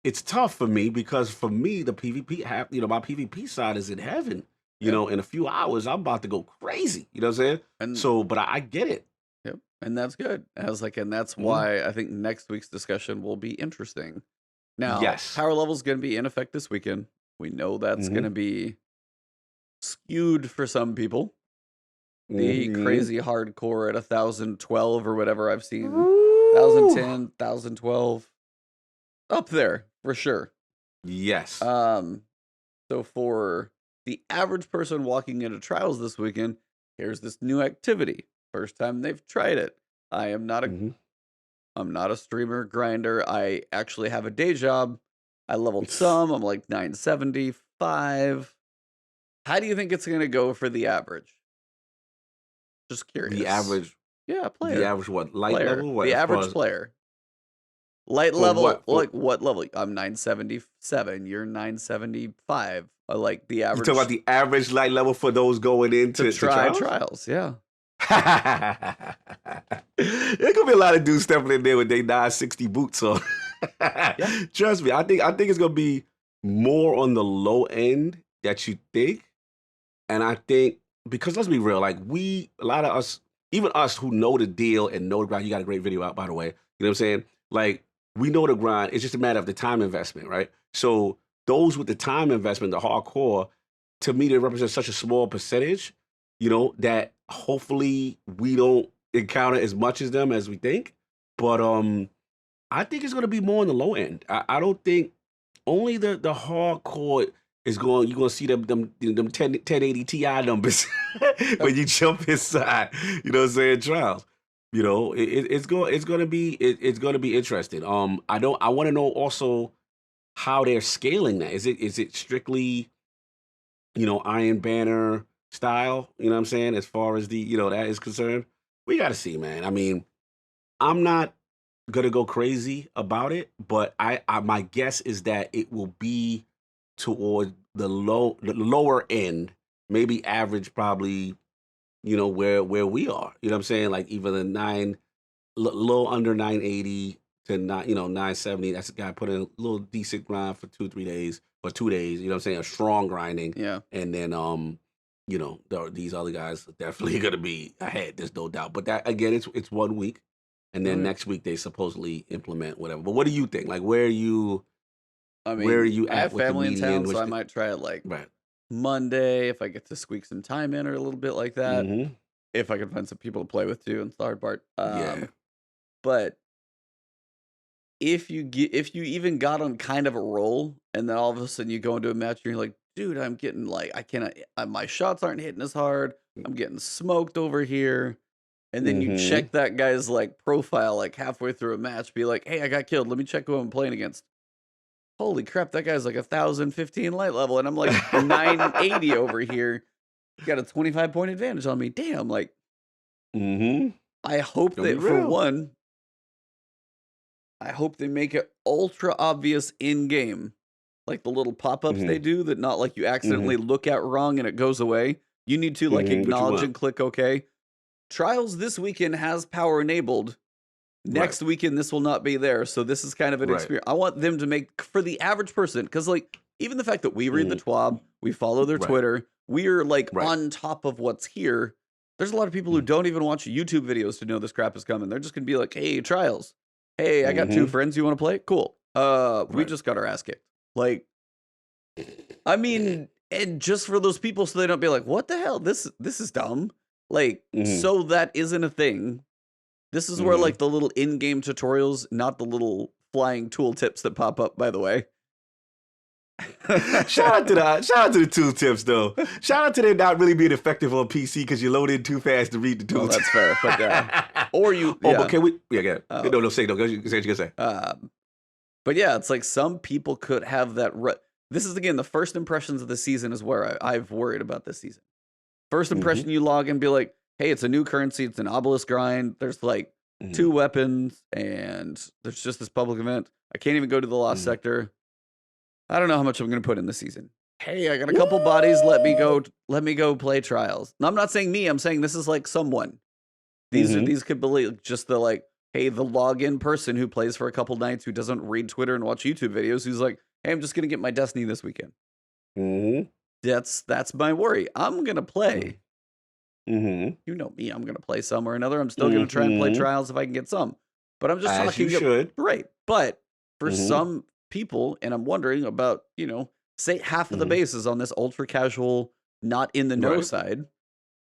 it's tough for me because for me the PvP my PvP side is in heaven. Yep. In a few hours I'm about to go crazy. You know what I'm saying? And So, but I get it. yep. And that's good. And that's Mhm. why I think next week's discussion will be interesting. Now, Yes. power level's going to be in effect this weekend. We know that's going Hmm. to be skewed for some people. The Hmm. crazy hardcore at 1012 or whatever I've seen, Woo! 1010, 1012, up there for sure. Yes. Um, so for the average person walking into trials this weekend, here's this new activity. First time they've tried it. I am not a Hmm. I'm not a streamer grinder. I actually have a day job. I leveled some. I'm like 975. How do you think it's going to go for the average? Just the curious. average, Yeah, the player. average what light Player. level? What The as far average as player. Light for level, what? like what level? I'm 977. You're 975. Like the You talk about average the average light level for those going to into try trials? trials. Yeah. There's gonna be a lot of dudes stepping in there with their 960 boots on. Yeah. Trust me, I think it's gonna be more on the low end that you think. And I think because let's be real, like a lot of us, even us who know the deal and know the grind, you got a great video out by the way. You know what I'm saying? Like we know the grind. It's just a matter of the time investment, right? So those with the time investment, the hardcore, to me, they represent such a small percentage, that hopefully we don't encounter as much as them as we think. But I think it's gonna be more on the low end. I don't think only the hardcore is going. You're gonna see them 1080 Ti numbers Yep. when you jump inside. You know what I'm saying? Trials. It's gonna be interesting. I want to know also how they're scaling that. Is it strictly Iron Banner style? You know what I'm saying? As far as the that is concerned, we got to see, man. I mean, I'm not gonna go crazy about it, but my guess is that it will be toward the lower end, maybe average, probably where we are. You know what I'm saying? Like even the low under 980 to 970. That's a guy put in a little decent grind for 2 3 days or 2 days. You know what I'm saying? A strong grinding, Yeah. and then these other guys are definitely gonna be ahead. There's no doubt. But that again, it's 1 week, and Oh then yeah. next week they supposedly implement whatever. But what do you think? Like, where are you I have at with the family in median? town, so Which I might try it like right? Monday if I get to squeak some time in or a little bit like that. Mm-hmm. If I can find some people to play with too, and it's the hard part. Yeah. But if you even got on kind of a roll, and then all of a sudden you go into a match and you're like, dude, I'm getting like, I cannot, my shots aren't hitting as hard. I'm getting smoked over here. And then you Mm-hmm. check that guy's like profile like halfway through a match, be like, hey, I got killed. Let me check who I'm playing against. Holy crap, that guy's like 1,015 light level, and I'm like 980 over here. Got a 25-point advantage on me. Damn, like Mm-hmm. I hope Gonna be that for real. one, I hope they make it ultra obvious in game. Like the little pop-ups Mm-hmm. they do that not like you Mm-hmm. accidentally look at wrong and it goes away. You need to like Mm-hmm. What you acknowledge want? and click OK. Trials this weekend has power enabled. Right. Next weekend, this will not be there. So this is kind of an Right. experience. I want them to make for the average person, because like even the fact that we read the Mm-hmm. TWAB, we follow their Right. Twitter, we are like Right. on top of what's here. There's a lot of people who don't even watch YouTube videos to know this crap is coming. They're just gonna be like, hey, trials. Hey, I got 2 Mm-hmm. friends. You want to play? Cool. We Right. just got our ass kicked. Like, I mean, and just for those people, so they don't be like, what the hell? This is dumb. Like, Mm-hmm. so that isn't a thing. This is where Mm-hmm. like the little in-game tutorials, not the little flying tool tips that pop up, by the way. Shout out to the tool tips though. Shout out to them not really being effective on PC because you load in too fast to read the tool. Well, that's fair, but yeah. Or you, Oh, yeah. but can we? Yeah, yeah. Oh. No, say no. Go. Say what you gonna say. But yeah, it's like some people could have that. This is again the first impressions of the season is where I've worried about this season. First impression, you log in, be like, hey, it's a new currency, it's an obelisk grind. There's like 2 weapons, and there's just this public event. I can't even go to the lost sector. I don't know how much I'm going to put in this season. Hey, I got a couple bodies. Let me go play trials. Now, I'm not saying me. I'm saying this is like someone. These could be just the like, hey, the login person who plays for a couple nights who doesn't read Twitter and watch YouTube videos. Who's like, hey, I'm just going to get my Destiny this weekend. Mm-hmm. That's my worry. I'm going to play. Mm-hmm. You know me. I'm going to play some or another. I'm still going to try and play trials if I can get some. But I'm just As talking. you should. Right. But for some people, and I'm wondering about, say half of the bases on this ultra casual, not in the know side.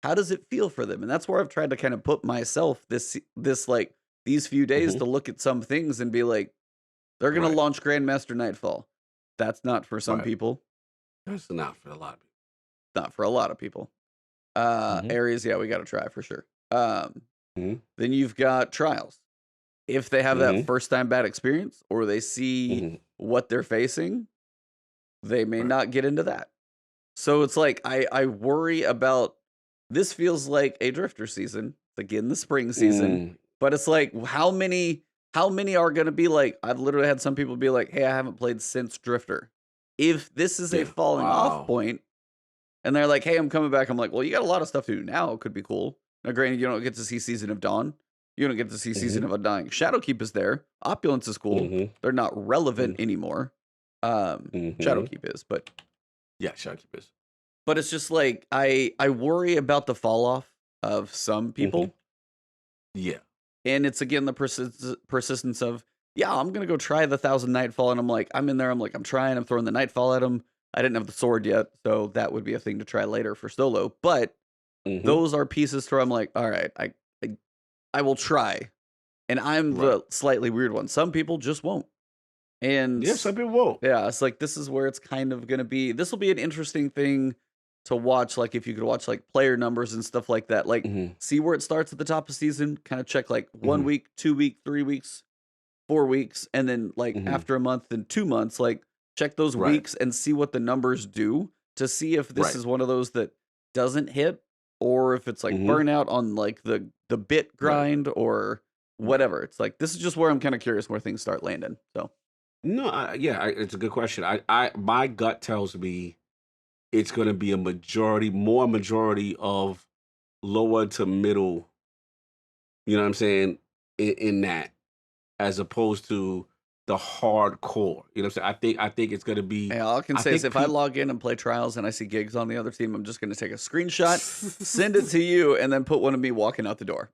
How does it feel for them? And that's where I've tried to kind of put myself this like these few days to look at some things and be like, they're going to launch Grandmaster Nightfall. That's not for some people. That's not for a lot of people. Not for a lot of people. Areas, yeah, we got to try for sure. Then you've got trials. If they have that first time bad experience or they see what they're facing, they may not get into that. So it's like I worry about this. Feels like a drifter season, again the spring season, but it's like how many are going to be like, I've literally had some people be like, hey, I haven't played since drifter. If this is a falling off point and they're like, hey, I'm coming back, I'm like, well, you got a lot of stuff to do now. It could be cool. Now, granted, you don't get to see Season of Dawn. You don't get to see Season of Undying. Shadowkeep is there. Opulence is cool. They're not relevant anymore. Shadowkeep is, but yeah, Shadowkeep is. But it's just like I worry about the fall off of some people. Yeah, and it's again the persistence of I'm gonna go try the 1,000 Nightfall, and I'm in there. I'm trying. I'm throwing the Nightfall at him. I didn't have the sword yet, so that would be a thing to try later for solo. But those are pieces where I'm like, all right, I will try. And I'm the slightly weird one. Some people just won't. And yeah, some people won't. Yeah, it's like this is where it's kind of going to be. This will be an interesting thing to watch. Like if you could watch like player numbers and stuff like that. Like see where it starts at the top of season. Kind of check like 1 week, 2 week, 3 weeks, 4 weeks, and then like after a month and 2 months, like check those weeks and see what the numbers do to see if this is one of those that doesn't hit, or if it's like burnout on like the bit grind or whatever. It's like this is just where I'm kind of curious where things start landing. So no, it's a good question. My gut tells me it's going to be more majority of lower to middle. You know what I'm saying? In that, as opposed to the hardcore. You know what I'm saying? I think it's going to be. Yeah, all I can say is if I log in and play trials and I see gigs on the other team, I'm just going to take a screenshot, send it to you, and then put one of me walking out the door.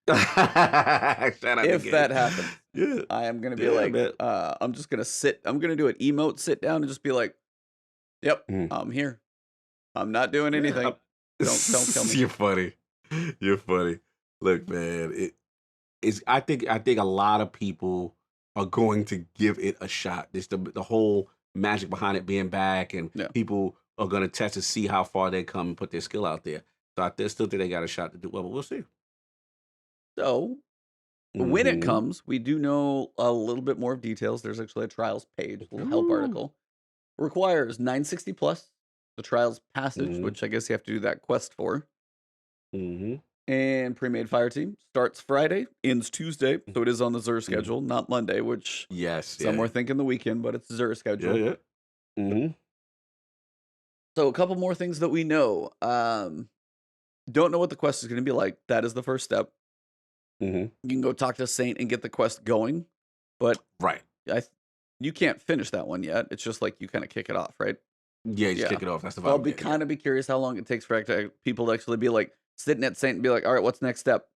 If that happens, I am going to be like, I'm just going to sit. I'm going to do an emote sit down and just be like, yep, I'm here. I'm not doing anything. Don't kill me. You're funny. Look, man, I think a lot of people are going to give it a shot. It's the whole magic behind it being back, and people are going to test to see how far they come and put their skill out there. So still think they got a shot to do well, but we'll see. So when it Mm-hmm. comes, we do know a little bit more of details. There's actually a trials page, a little help Ooh. article. Requires 960 plus, the trials passage, Mm-hmm. which I guess you have to do that quest for. Mm-hmm. And pre-made fire team starts Friday, ends Tuesday, so it is on the Xur Mm-hmm. schedule, not Monday, which Yes, some were yeah. thinking the weekend, but it's Xur Yeah, schedule. yeah. Mm-hmm. So a couple more things that we know. Don't know what the quest is going to be like. That is the first step. Mm-hmm. You can go talk to Saint and get the quest going, but Right. I, you can't finish that one yet. It's just like you kind of kick it off, right? Yeah, just Yeah. kick it off. That's the So I'll vibe. be Yeah, kind of be curious how long it takes for people to actually be like sitting at Saint and be like, all right, what's next step?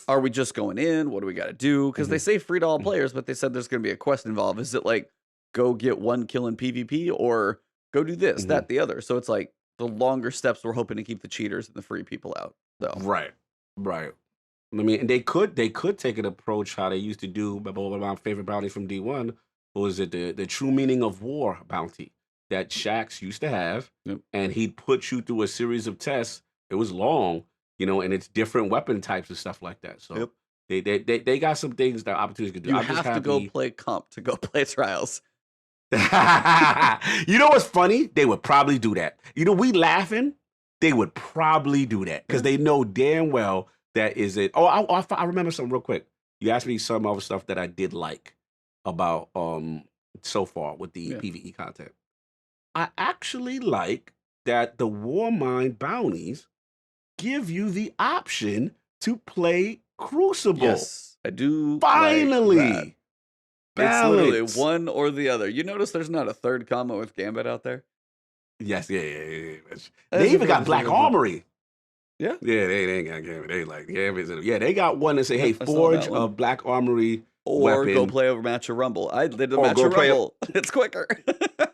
Are we just going in? What do we got to do? Because yeah. they say free to all Mhm. players, but they said there's going to be a quest involved. Is it like go get one kill in PvP or go do this, Mhm. that, the other? So it's like the longer steps we're hoping to keep the cheaters and the free people out. So Right. Right. I mean, and they could take an approach how they used to do. But one of my favorite bounties from D1 was it the true meaning of war bounty that Shaxx used to have, yep. and he'd put you through a series of tests. It was long, and it's different weapon types and stuff like that. So Yep. they got some things that opportunities could do. You I'm just have to go happy. play comp to go play trials. You know what's funny? They would probably do that. We laughing. They would probably do that because Yeah. they know damn well that is it. Oh, I remember something real quick. You asked me some other stuff that I did like about so far with the Yeah. PvE content. I actually like that the Warmind bounties give you the option to play Crucible. Yes, I do like that. Finally, It's literally balance. one or the other. You notice there's not a third combo with Gambit out there? Yes, yeah. That's They even got that's a Black good point. Armory. Yeah, Yeah, they ain't got Gambit. They like Gambit. Yeah, they got one that say, "Hey, yep, I saw that forge a one. Black Armory Or go weapon, play a match of Rumble. I did a or match go of play." Rumble. It's quicker.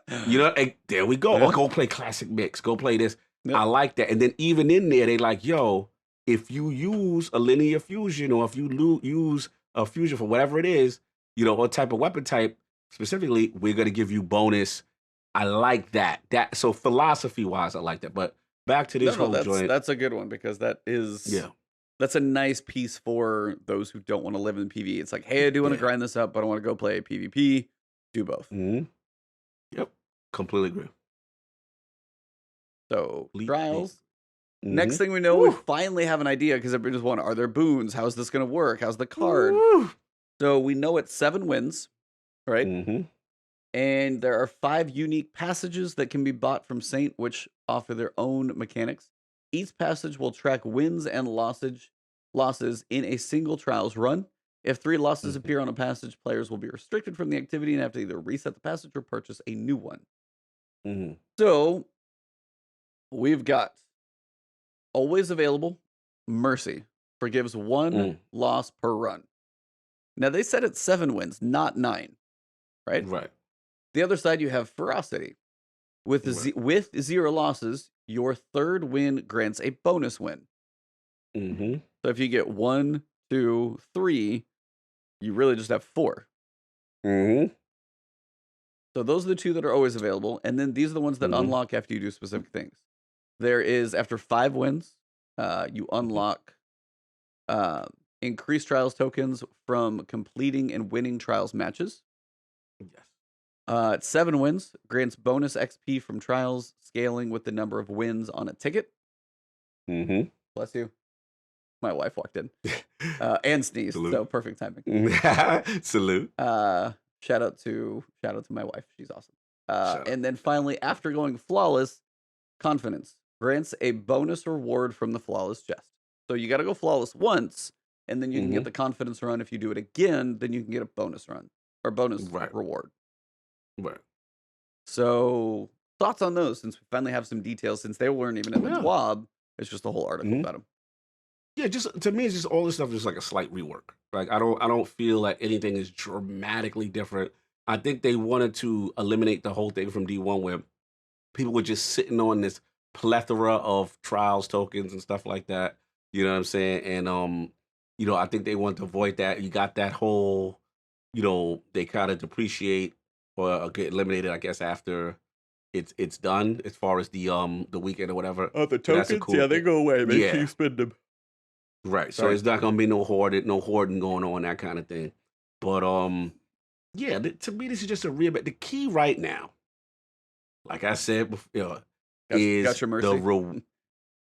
Hey, there we go. Yeah. Or go play Classic Mix. Go play this. Yep. I like that. And then even in there, they like, yo, if you use a linear fusion or if you use a fusion for whatever it is, what type of weapon type specifically, we're gonna give you bonus. I like that. So philosophy wise, I like that. But back to this No, whole joint. that's a good one because that's a nice piece for those who don't want to live in PvE. It's like, hey, I do want to grind this up, but I want to go play PvP. Do both. Mm-hmm. Yep, completely agree. So Complete trials. Mm-hmm. Next thing we know, we finally have an idea because everybody just wondering, are there boons? How's this going to work? How's the card? Woo. So we know it's 7 wins, right? Mm-hmm. And there are 5 unique passages that can be bought from Saint, which offer their own mechanics. Each passage will track wins and losses in a single trials run. If 3 losses appear on a passage, players will be restricted from the activity and have to either reset the passage or purchase a new one. Mm-hmm. So we've got always available Mercy forgives 1 loss per run. Now they said it's 7 wins, not 9, right? Right. The other side, you have Ferocity. With 0 losses, your 3rd win grants a bonus win. Mm-hmm. So if you get 1, 2, 3, you really just have 4. Mm-hmm. So those are the 2 that are always available. And then these are the ones that unlock after you do specific things. There is, after 5 wins, you unlock increased trials tokens from completing and winning trials matches. Yes. 7 wins grants bonus XP from trials, scaling with the number of wins on a ticket. Mm-hmm. Bless you. My wife walked in and sneezed, Salute. so perfect timing. Salute. Shout out to my wife. She's awesome. And then finally, after going flawless, Confidence grants a bonus reward from the flawless chest. So you got to go flawless once, and then you can get the confidence run. If you do it again, then you can get a bonus run or bonus reward. Right. So thoughts on those? Since we finally have some details, since they weren't even in the TWAB, it's just a whole article about them. Yeah, just to me, it's just all this stuff is like a slight rework. Like I don't feel like anything is dramatically different. I think they wanted to eliminate the whole thing from D1 where people were just sitting on this plethora of trials tokens and stuff like that. You know what I'm saying? And I think they want to avoid that. You got that whole, they kind of depreciate or get eliminated, I guess, after it's done as far as the weekend or whatever. Oh, the So that's a tokens? Yeah, cool they thing. go away. Make sure Yeah, you spend them. right. So Sorry. it's not gonna be no hoarding going on, that kind of thing. But yeah, to me this is just a real. But the key right now, like I said before, Got is your the mercy.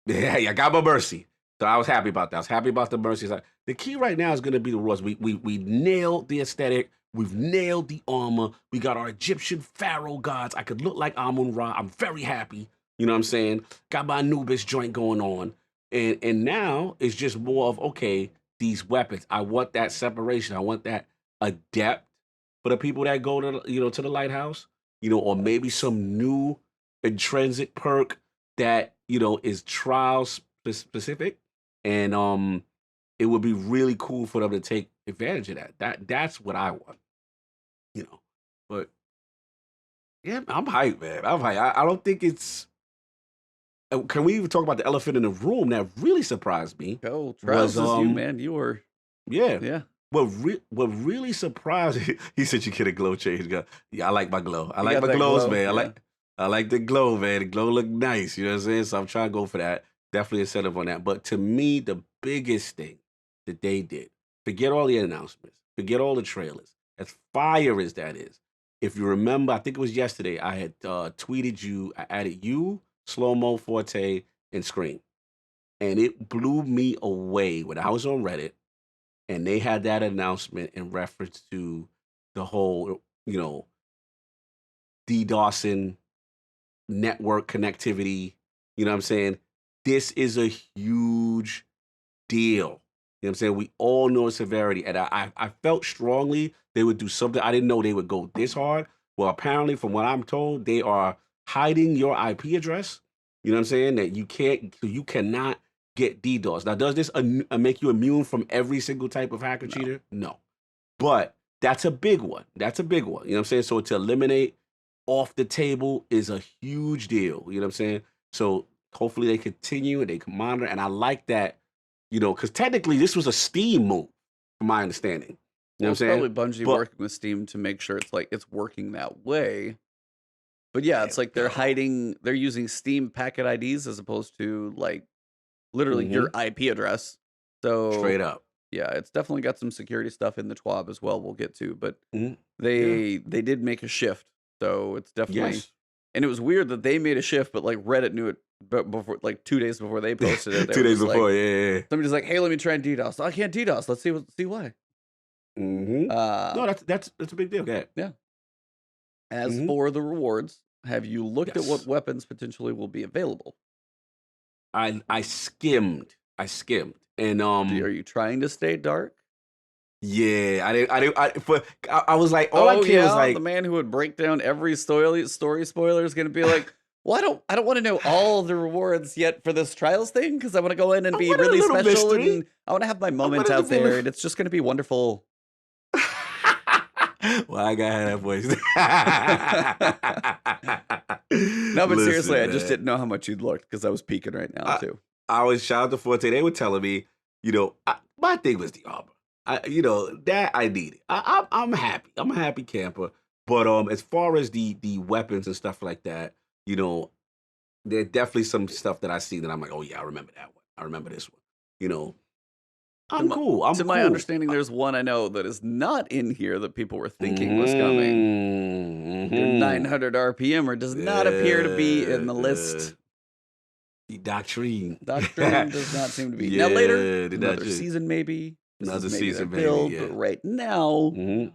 yeah, I got my mercy. So I was happy about that. I was happy about the mercy. Like, the key right now is going to be the rewards. We nailed the aesthetic. We've nailed the armor. We got our Egyptian pharaoh gods. I could look like Amun Ra. I'm very happy. You know what I'm saying? Got my Anubis joint going on. And now it's just more of, okay, these weapons. I want that separation. I want that adept for the people that go to, to the lighthouse, or maybe some new intrinsic perk that, is trial specific. And it would be really cool for them to take advantage of that. That's what I want, you know. But yeah, I'm hyped, man. I'm hyped. I don't think it's. Can we even talk about the elephant in the room that really surprised me? Oh, Trials is you, man. You were, Yeah. yeah. What really surprised he said you get a glow change. Yeah, I like my glow. I You like got my that glows, glow, man. yeah. I like the glow, man. The glow look nice. You know what I'm saying? So I'm trying to go for that. Definitely incentive on that. But to me, the biggest thing that they did, forget all the announcements, forget all the trailers. As fire as that is, if you remember, I think it was yesterday, I had tweeted you, I added you, Slow Mo Forte, and Scream. And it blew me away when I was on Reddit and they had that announcement in reference to the whole, DDoSing network connectivity. You know what I'm saying? This is a huge deal. You know what I'm saying? We all know the severity. And I felt strongly they would do something. I didn't know they would go this hard. Well, apparently, from what I'm told, they are hiding your IP address. You know what I'm saying? That you cannot get DDoS. Now, does this make you immune from every single type of hacker No. cheater? No. But that's a big one. That's a big one. You know what I'm saying? So to eliminate off the table is a huge deal. You know what I'm saying? So hopefully they continue and they can monitor. And I like that, because technically this was a Steam move, from my understanding. You know what I'm saying? Probably Bungie But working with Steam to make sure it's working that way. But yeah, it's there like we they're using Steam packet IDs as opposed to like literally your IP address. So straight up. yeah, it's definitely got some security stuff in the TWAB as well. We'll get to, but Yeah. they did make a shift. So it's definitely, Yes. and it was weird that they made a shift, but like Reddit knew it, but before like 2 days before they posted it, they 2 were days just before, like, yeah. somebody's like, hey, let me try and DDoS. I can't DDoS. Let's see why. No, that's a big deal. Okay. Yeah. As Mhm. for the rewards, have you looked at what Yes. weapons potentially will be available? I skimmed. And Are you trying to stay dark? yeah, I was like, all I Oh cared was yeah, the like, man who would break down every story spoiler is going to be like, well, I don't want to know all the rewards yet for this trials thing because I want to go in and I be wanted a really little special mystery. and I want to have my I moments wanted to out be a there little. and it's just going to be wonderful. Well, I gotta have that voice. No, but seriously, Listen, I just man. didn't know how much you'd looked because I was peeking right now too. I was shout out to Forte. They were telling me, my thing was the armor. That I needed. I'm happy. I'm a happy camper. But as far as the weapons and stuff like that, there's definitely some stuff that I see that I'm like, oh yeah, I remember that one. I remember this one. I'm cool. I'm To cool. my understanding, there's one I know that is not in here that people were thinking was coming. Your 900 RPM does not appear to be in the list. The Doctrine. Doctrine does not seem to be. Yeah, Now later, the another Doctrine. season maybe. This Another is maybe season, their build, maybe, yeah. but right now, Mhm.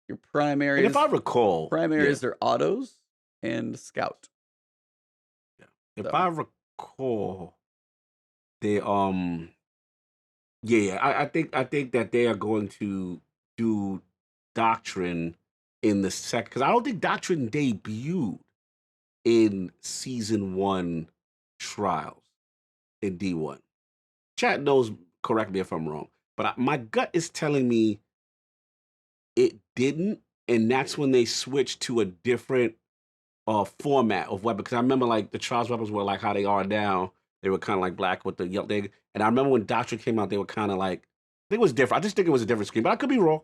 your primaries. And if I recall, primaries are autos and scout. if I recall, they I think that they are going to do Doctrine in the second because I don't think Doctrine debuted in season 1 trials in D1. Chat knows, correct me if I'm wrong, but my gut is telling me it didn't, and that's when they switched to a different format of weapon. Because I remember like the trials weapons were like how they are now. They were kind of like black with the yellow. And I remember when Doctrine came out, they were kind of like I think it was different. I just think it was a different scheme, but I could be wrong.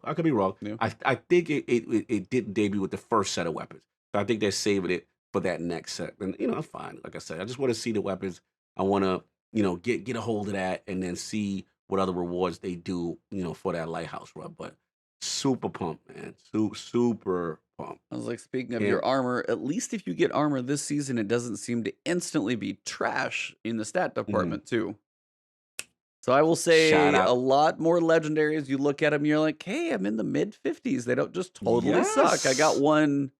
Yeah. I think it didn't debut with the first set of weapons. So I think they're saving it for that next set. And it's fine. Like I said, I just want to see the weapons. I want to get a hold of that and then see what other rewards they do for that lighthouse run. But super pumped, man. Super pumped. I was like, speaking of And your armor, at least if you get armor this season, it doesn't seem to instantly be trash in the stat mhm, department too. So I will shout say a out. lot more legendaries. You look at them, you're like, hey, I'm in the mid 50s. They don't just totally suck. I got Yes. one,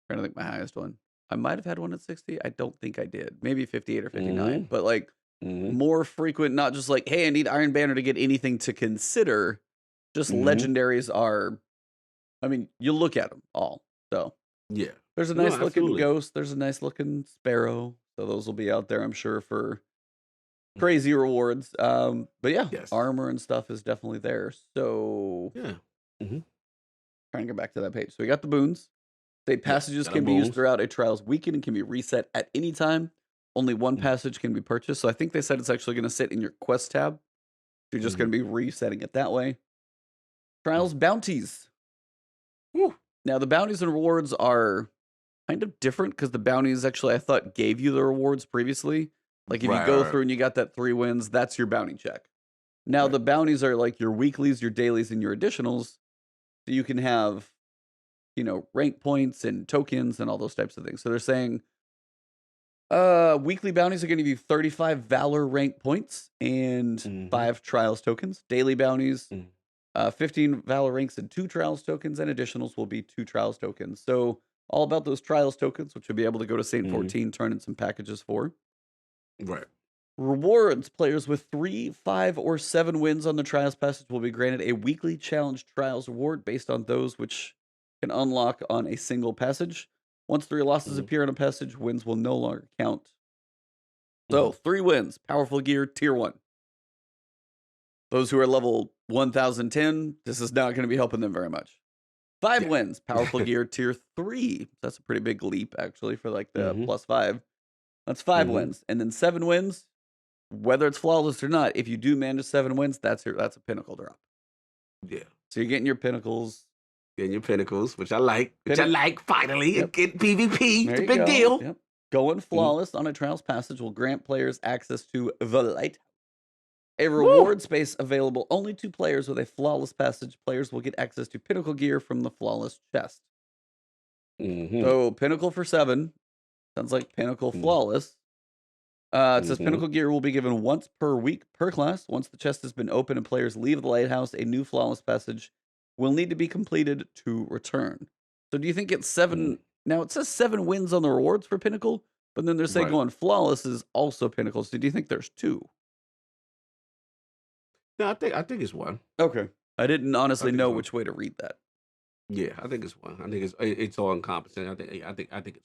trying to think my highest one. I might have had one at 60. I don't think I did. Maybe 58 or 59. Hmm. But like Hmm. more frequent, not just like, hey, I need Iron Banner to get anything to consider. Just Hmm. legendaries are, I mean, you look at them all. So Yeah. there's a No, nice looking absolutely. ghost. There's a nice looking sparrow. So those will be out there, I'm sure, for crazy rewards. But yeah, Yes. armor and stuff is definitely there. So Yeah. Hmm. trying to get back to that page. So we got the boons. State Yeah. passages Got them can be used boons. throughout a trial's weekend and can be reset at any time. Only one Mm-hmm. passage can be purchased. So I think they said it's actually going to sit in your quest tab. You're just going to be resetting it that way. Trials bounties. Woo. Now the bounties and rewards are kind of different because the bounties actually I thought gave you the rewards previously. Like if you Right. go Right. through and you got that 3 wins, that's your bounty check. Now Right. the bounties are like your weeklies, your dailies, and your additionals. So you can have, rank points and tokens and all those types of things. So they're saying weekly bounties are going to give you 35 Valor rank points and Hmm. 5 Trials tokens. Daily bounties, Hmm. 15 Valor ranks and 2 Trials tokens, and additionals will be 2 Trials tokens. So all about those Trials tokens, which you'll be able to go to St. Hmm. 14, turn in some packages for. Right. Rewards. Players with 3, 5, or 7 wins on the Trials passage will be granted a weekly challenge Trials reward based on those which can unlock on a single passage. Once 3 losses Hmm. appear on a passage, wins will no longer count. Hmm. So 3 wins, powerful gear, tier 1. Those who are level 1010, this is not going to be helping them very much. 5 Yeah. wins, powerful gear, tier 3. That's a pretty big leap, actually, for like the Hmm. +5. That's 5 Hmm. wins. And then 7 wins, whether it's flawless or not, if you do manage 7 wins, that's a pinnacle drop. Yeah. So you're getting your pinnacles. Getting your pinnacles, which I like. Finally. Yep. Get PvP. There It's a you big go. deal. Yep. Going flawless on a Trials passage will grant players access to the Lighthouse. A Woo. reward space available only to players with a flawless passage. Players will get access to pinnacle gear from the flawless chest. Hmm. So pinnacle for 7. Sounds like pinnacle Hmm. flawless. It says Hmm. pinnacle gear will be given once per week per class. Once the chest has been opened and players leave the lighthouse, a new flawless passage will need to be completed to return. So do you think it's 7? Now it says 7 wins on the rewards for pinnacle, but then they're saying Right. going flawless is also pinnacle. So do you think there's 2? No, I think it's 1. Okay. I didn't honestly think know so. which way to read that. Yeah, I think it's 1. I think it's all encompassing. I think it's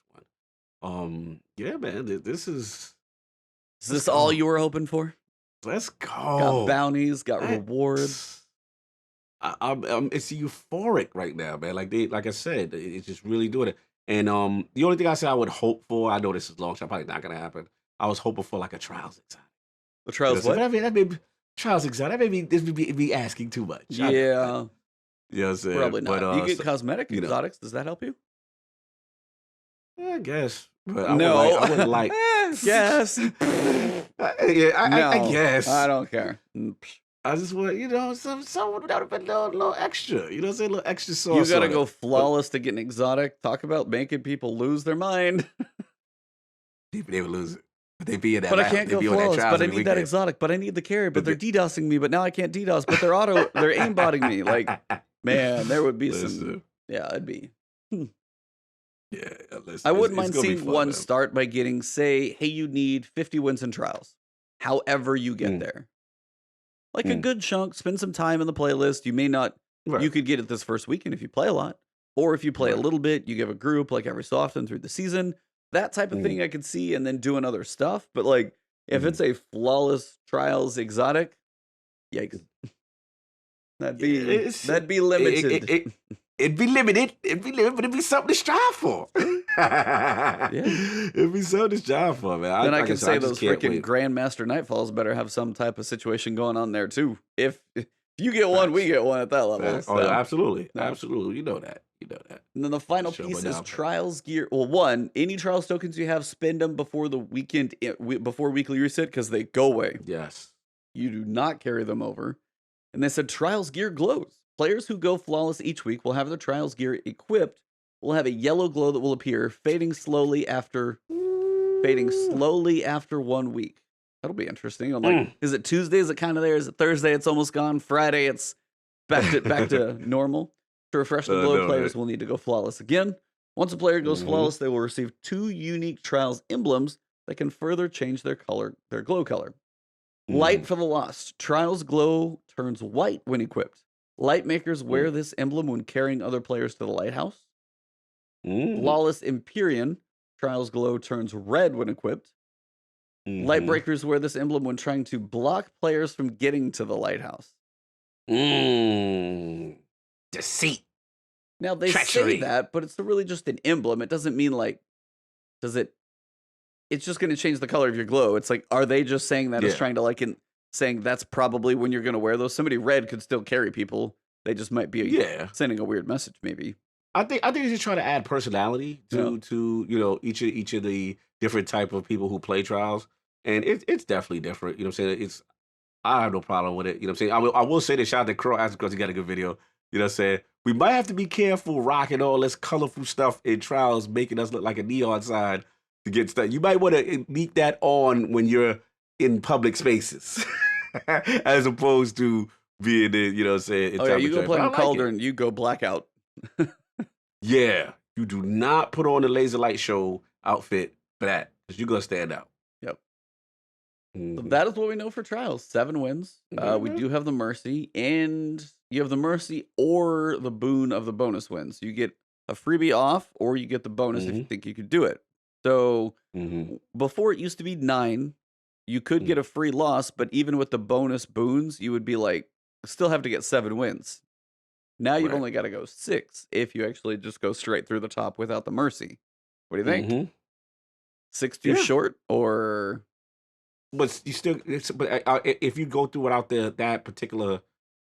1. Yeah, man. This is. Is Let's this all go. you were hoping for? Let's Got go. bounties, got That- rewards. It's euphoric right now, man. Like I said, it's just really doing it. And the only thing I say I would hope for, I know this is long shot, probably not gonna happen. I was hoping for like a trials exotic. The trials But what? that may be trials exotic. This would be asking too much. I know, Yeah, you know what I'm saying? probably not. But You get cosmetic you know, exotics. Does that help you? I guess. But I No. would like. Yes. Yeah, I No, guess. I don't care. I just want, someone that would have been a little extra. You know what I'm saying? A little extra You sauce. gotta on go it. flawless to get an exotic. Talk about making people lose their mind. They would lose it. But they be in that. But I route. can't They go be on that flawless. trials But I every need that weekend. exotic. But I need the carry. But But they're DDoSing me. But now I can't DDoS. But they're aimbotting me. Like, man, there would be some. Listen, Yeah, it'd be. yeah, listen, I wouldn't it's mind gonna be seeing fun, one man. start by getting, say, hey, you need 50 wins in trials. However you get Mm. there. Like a Mm. good chunk, spend some time in the playlist. You may not, Right. you could get it this first weekend if you play a lot. Or if you play a Right. little bit, you give a group like every so often through the season. That type of Mm. thing I could see, and then doing other stuff. But like, if Mm. it's a flawless trials exotic, yikes. That'd Yeah, be limited. It'd be limited. It'd be limited, but it'd be something to strive for. It'd be something to strive for, man. Then I like can said, say just those can't freaking wait. Grandmaster Nightfalls better have some type of situation going on there too. If you get one, we Facts. get one at that level. Oh, So, absolutely, no. absolutely. You know that. You know that. And then the final Sure, piece but is now, trials gear. Well, one, any trials tokens you have, spend them before the weekend, before weekly reset, because they go away. yes. You do not carry them over. And they said trials gear glows. Players who go flawless each week will have their trials gear equipped, will have a yellow glow that will appear, fading slowly after 1 week. That'll be interesting. I'm like, is it Tuesday? Is it kind of there? Is it Thursday? It's almost gone. Friday, it's back to normal. To refresh the glow, No, players will need to go flawless again. Once a player goes Mhm. flawless, they will receive 2 unique trials emblems that can further change their glow color. Light Mhm. for the lost. Trials glow turns white when equipped. Light makers wear Mm. this emblem when carrying other players to the lighthouse. Mm. Flawless Empyrean. Trials glow turns red when equipped. Light Mhm. breakers wear this emblem when trying to block players from getting to the lighthouse. Mm. Deceit. Now they say Treachery. that, but it's really just an emblem. It doesn't mean like, does it? It's just going to change the color of your glow. It's like, are they just saying that as Yeah. trying to saying that's probably when you're going to wear those? Somebody red could still carry people. They just might be Yeah. sending a weird message, maybe. I think they just try to add personality Yeah. to each of the different type of people who play trials, and it's definitely different. You know what I'm saying? I have no problem with it. You know what I'm saying? I will say that shout out to Crow because he got a good video. You know what I'm saying? We might have to be careful rocking all this colorful stuff in trials, making us look like a neon sign to get stuff. You might want to leak that on when you're in public spaces, as opposed to being in, you know what I'm saying, in Oh yeah, you go temperature. play But I on like it. Cauldron, you go blackout. Yeah, you do not put on the laser light show outfit for that because you're gonna stand out. Yep. So Mhm. that is what we know for trials. 7 wins. Yeah, We man. do have the mercy, and you have the mercy or the boon of the bonus wins. You get a freebie off, or you get the bonus if you Mhm. think you could do it. So Mhm. before it used to be 9, you could Mm. get a free loss, but even with the bonus boons, you would be like still have to get 7 wins. Now you've Right. only got to go 6 if you actually just go straight through the top without the mercy. What do you think? Mhm. 6 too Yeah, short, or but you still, but if you go through without that particular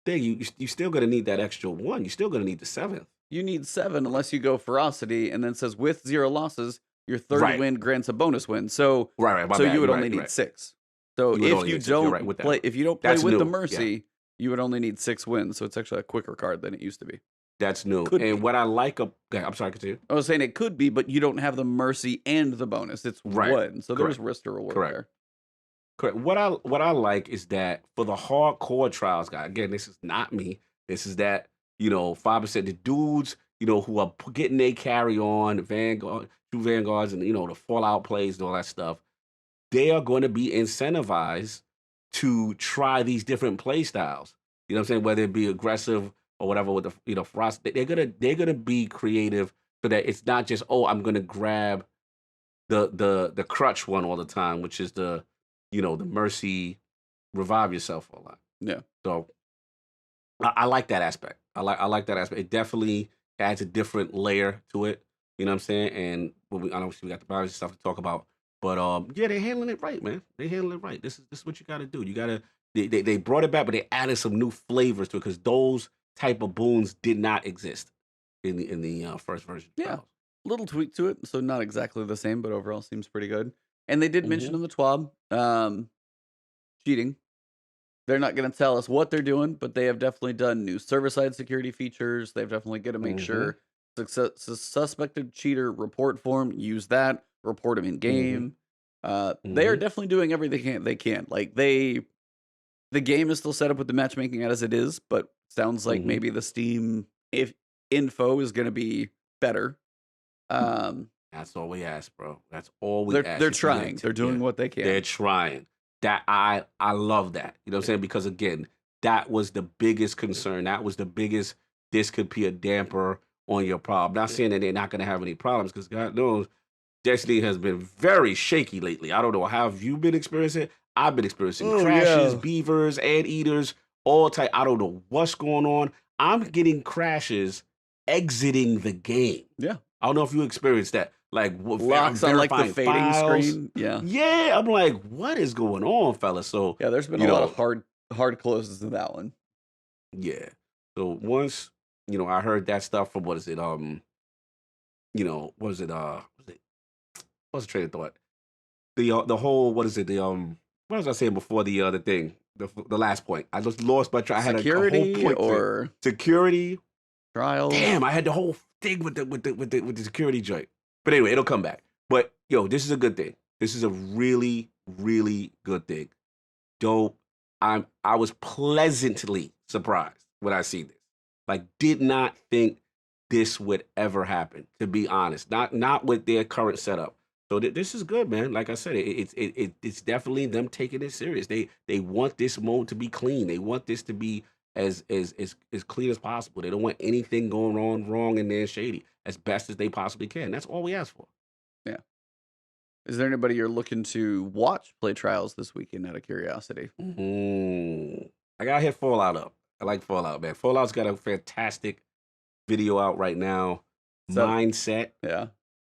thing, you still gonna need that extra one. You still gonna need the seventh. you need 7 unless you go ferocity, and then it says with 0 losses, your third Right. win grants a bonus win. So Right. Right. My so you bad. would You're only right. You're need right. 6. So You would only need six. You're right with that one. if you don't play That's with the new. Yeah, mercy, you would only need 6 wins. So it's actually a quicker card than it used to be. that's new. Could And be. what I like, I'm sorry, continue. I was saying it could be, but you don't have the mercy and the bonus. It's Right. one. So there's Correct. risk to reward Correct. there. Correct. What I like is that for the hardcore trials guy, again, this is not me. This is that 5% the dudes who are getting their carry on Vanguard, two Vanguards, and the Fallout plays and all that stuff. They are going to be incentivized to try these different play styles. You know what I'm saying? Whether it be aggressive or whatever with the frost, they're gonna be creative so that it's not just I'm gonna grab the crutch one all the time, which is the mercy revive yourself a lot. Yeah. So I like that aspect. I like that aspect. It definitely adds a different layer to it. You know what I'm saying? And I know we got the boundaries and stuff to talk about, but yeah, they're handling it right, man. They handling it right. This is what you got to do. You got to they brought it back, but they added some new flavors to it because those type of boons did not exist in the first version. Yeah. Little tweak to it. So not exactly the same, but overall seems pretty good. And they did mention Mm-hmm. in the TWAB cheating. They're not going to tell us what they're doing, but they have definitely done new server-side security features. They've definitely got to make Mm-hmm. sure suspected cheater report form, use that, report them in game. They are Mm-hmm. definitely doing everything they can. Like the game is still set up with the matchmaking as it is, but sounds like Mm-hmm. maybe the Steam if info is going to be better. That's all we ask, bro. That's all we ask. They're If you get trying. They're doing yeah, what they can. they're trying. That I love that. You know what I'm saying? Because again, that was the biggest concern. That was the biggest. This could be a damper on your problem. Not saying that they're not going to have any problems, because God knows Destiny has been very shaky lately. I don't know. How have you been experiencing it? I've been experiencing crashes, yeah. beavers, anteaters, all type. I don't know what's going on. I'm getting crashes exiting the game. Yeah. I don't know if you experienced that. Like Locks on like the verifying fading files. screen. Yeah. Yeah, I'm like, what is going on, fella? So Yeah, there's been a lot of hard closes to that one. yeah. So once I heard that stuff from what is it? What is it? What's the train of thought? The whole what is it? What was I saying before the thing? The last point. I just lost my track. I had a whole Security point to it. or Security. trials? Damn, I had the whole thing with the security joint. But anyway, it'll come back. But yo, this is a good thing. This is a really, really good thing. Dope. I was pleasantly surprised when I see this. Like, did not think this would ever happen, to be honest. Not with their current setup. So this is good, man. Like I said, it's definitely them taking it serious. They want this mode to be clean. They want this to be as clean as possible. They don't want anything going on wrong in there shady as best as they possibly can. That's all we ask for. Yeah. Is there anybody you're looking to watch play trials this weekend out of curiosity? I gotta hit Fallout up. I like Fallout, man. Fallout's got a fantastic video out right now. So, Mindset yeah.